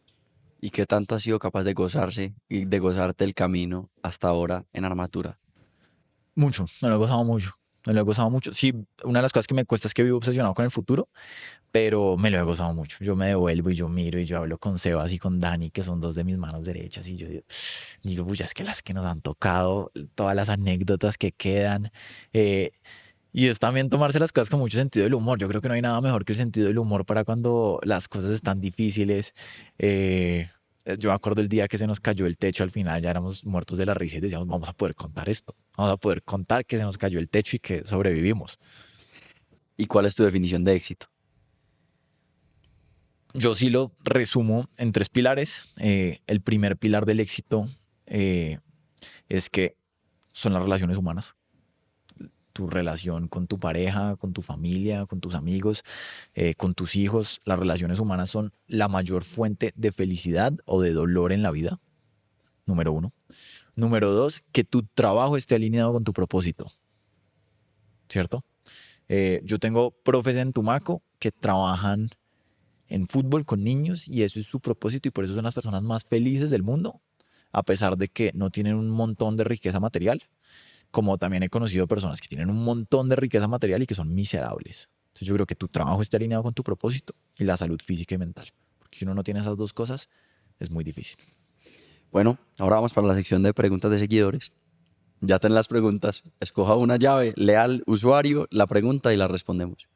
¿Y qué tanto has sido capaz de gozarse y de gozarte el camino hasta ahora en Armatura? Mucho, me lo he gozado mucho. Me lo he gozado mucho. Sí, una de las cosas que me cuesta es que vivo obsesionado con el futuro, pero me lo he gozado mucho. Yo me devuelvo y yo miro y yo hablo con Sebas y con Dani, que son dos de mis manos derechas, y yo digo, pucha, es que las que nos han tocado, todas las anécdotas que quedan. Y es también tomarse las cosas con mucho sentido del humor. Yo creo que no hay nada mejor que el sentido del humor para cuando las cosas están difíciles. Yo me acuerdo el día que se nos cayó el techo al final, ya éramos muertos de la risa y decíamos, vamos a poder contar esto. Vamos a poder contar que se nos cayó el techo y que sobrevivimos. ¿Y cuál es tu definición de éxito? Yo sí lo resumo en 3 pilares. El primer pilar del éxito es que son las relaciones humanas. Tu relación con tu pareja, con tu familia, con tus amigos, con tus hijos. Las relaciones humanas son la mayor fuente de felicidad o de dolor en la vida. Número 1. Número 2, que tu trabajo esté alineado con tu propósito. ¿Cierto? Yo tengo profes en Tumaco que trabajan en fútbol con niños y eso es su propósito y por eso son las personas más felices del mundo, a pesar de que no tienen un montón de riqueza material. Como también he conocido personas que tienen un montón de riqueza material y que son miserables. Entonces yo creo que tu trabajo esté alineado con tu propósito y la salud física y mental. Porque si uno no tiene esas 2 cosas, es muy difícil. Bueno, ahora vamos para la sección de preguntas de seguidores. Ya ten las preguntas. Escoja una llave, lea al usuario la pregunta y la respondemos.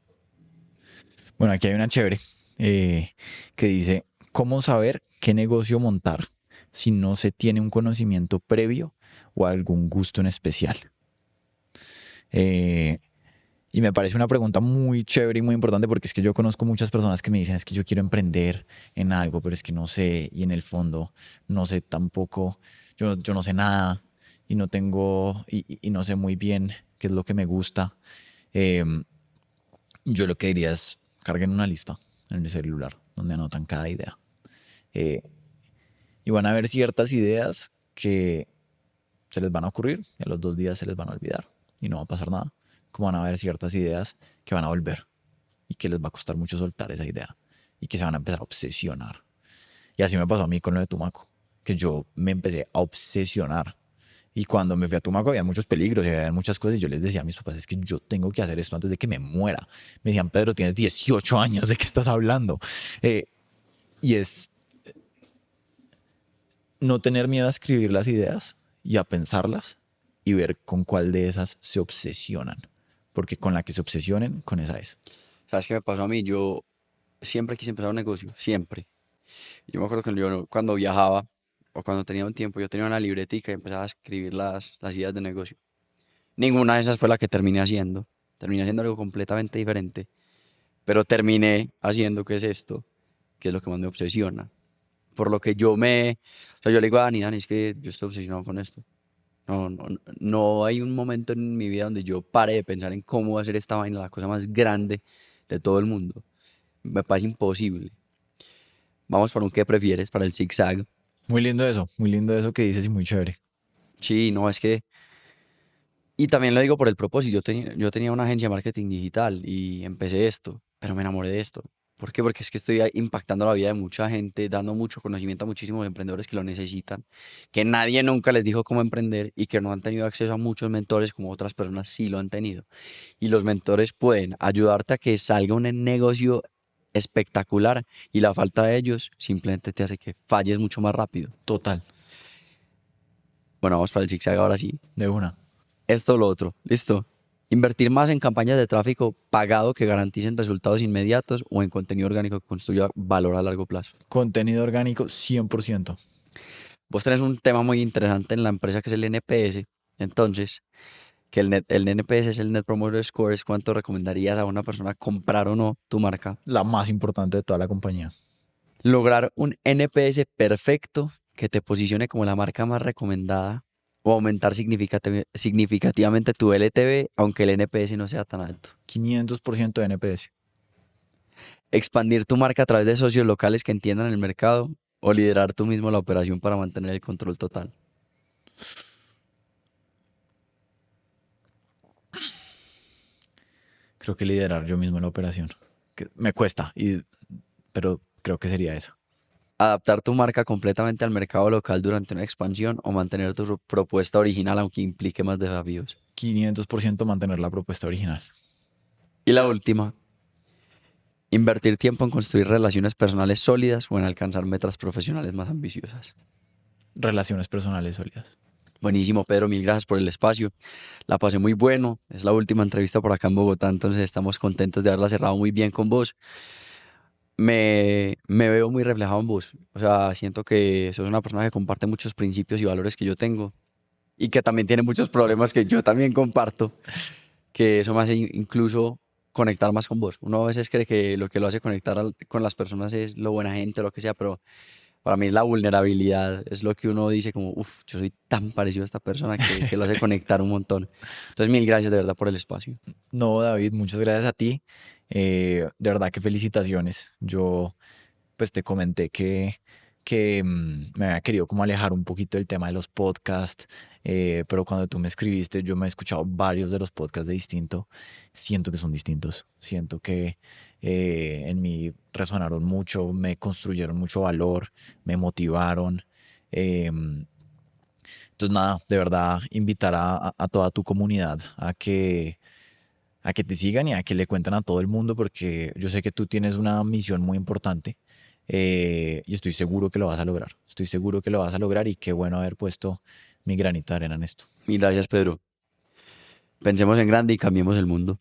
Bueno, aquí hay una chévere que dice, ¿cómo saber qué negocio montar si no se tiene un conocimiento previo o algún gusto en especial? Y me parece una pregunta muy chévere y muy importante porque es que yo conozco muchas personas que me dicen es que yo quiero emprender en algo, pero es que no sé y en el fondo no sé tampoco, yo no sé nada y no tengo y no sé muy bien qué es lo que me gusta. Yo lo que diría es carguen una lista en el celular donde anotan cada idea. Y van a haber ciertas ideas que se les van a ocurrir y a los 2 días se les van a olvidar y no va a pasar nada. Como van a haber ciertas ideas que van a volver y que les va a costar mucho soltar esa idea y que se van a empezar a obsesionar. Y así me pasó a mí con lo de Tumaco, que yo me empecé a obsesionar. Y cuando me fui a Tumaco había muchos peligros y había muchas cosas y yo les decía a mis papás, es que yo tengo que hacer esto antes de que me muera. Me decían, Pedro, tienes 18 años, ¿de qué estás hablando? Y es no tener miedo a escribir las ideas y a pensarlas y ver con cuál de esas se obsesionan. Porque con la que se obsesionen, con esa es. ¿Sabes qué me pasó a mí? Yo siempre quise empezar un negocio, siempre. Yo me acuerdo que yo cuando viajaba o cuando tenía un tiempo, yo tenía una libretica y empezaba a escribir las ideas de negocio. Ninguna de esas fue la que terminé haciendo. Terminé haciendo algo completamente diferente. Pero terminé haciendo, ¿qué es esto? Que es lo que más me obsesiona. por lo que yo me... O sea, yo le digo a Dani, es que yo estoy obsesionado con esto. No hay un momento en mi vida donde yo pare de pensar en cómo hacer esta vaina la cosa más grande de todo el mundo. Me parece imposible. Vamos por un qué prefieres, para el zigzag. Muy lindo eso que dices y muy chévere. Sí, no, es que... Y también lo digo por el propósito. Yo tenía una agencia de marketing digital y empecé esto, pero me enamoré de esto. ¿Por qué? Porque es que estoy impactando la vida de mucha gente, dando mucho conocimiento a muchísimos emprendedores que lo necesitan, que nadie nunca les dijo cómo emprender y que no han tenido acceso a muchos mentores como otras personas sí lo han tenido. Y los mentores pueden ayudarte a que salga un negocio espectacular y la falta de ellos simplemente te hace que falles mucho más rápido. Total, Bueno, vamos para el zigzag ahora sí. de una. Esto o lo otro. ¿Listo? Invertir más en campañas de tráfico pagado que garanticen resultados inmediatos o en contenido orgánico que construya valor a largo plazo. Contenido orgánico 100%. Vos tenés un tema muy interesante en la empresa que es el NPS. Entonces, que el NPS es el Net Promoter Score, es cuánto recomendarías a una persona comprar o no tu marca. La más importante de toda la compañía. Lograr un NPS perfecto que te posicione como la marca más recomendada o aumentar significativamente tu LTV, aunque el NPS no sea tan alto. 500% de NPS. Expandir tu marca a través de socios locales que entiendan el mercado o liderar tú mismo la operación para mantener el control total. Creo que liderar yo mismo la operación. Que me cuesta, pero creo que sería esa. Adaptar tu marca completamente al mercado local durante una expansión o mantener tu propuesta original aunque implique más desafíos. 500% mantener la propuesta original. Y la última, invertir tiempo en construir relaciones personales sólidas o en alcanzar metas profesionales más ambiciosas. Relaciones personales sólidas. Buenísimo, Pedro, mil gracias por el espacio. La pasé muy bueno. Es la última entrevista por acá en Bogotá, entonces estamos contentos de haberla cerrado muy bien con vos. Me veo muy reflejado en vos. O sea, siento que sos una persona que comparte muchos principios y valores que yo tengo y que también tiene muchos problemas que yo también comparto, que eso me hace incluso conectar más con vos. Uno a veces cree que lo hace conectar con las personas es lo buena gente o lo que sea, pero para mí la vulnerabilidad es lo que uno dice como, uff, yo soy tan parecido a esta persona que lo hace conectar un montón. Entonces, mil gracias de verdad por el espacio. No, David, muchas gracias a ti. De verdad que felicitaciones. Yo pues te comenté que me había querido como alejar un poquito del tema de los podcasts, pero cuando tú me escribiste yo me he escuchado varios de los podcasts de Distinto. Siento que son distintos. Siento que en mí resonaron mucho, me construyeron mucho valor, me motivaron. em, entonces nada, de verdad invitar a toda tu comunidad a que te sigan y a que le cuenten a todo el mundo, porque yo sé que tú tienes una misión muy importante, y estoy seguro que lo vas a lograr. Estoy seguro que lo vas a lograr y qué bueno haber puesto mi granito de arena en esto. Mil gracias, Pedro. Pensemos en grande y cambiemos el mundo.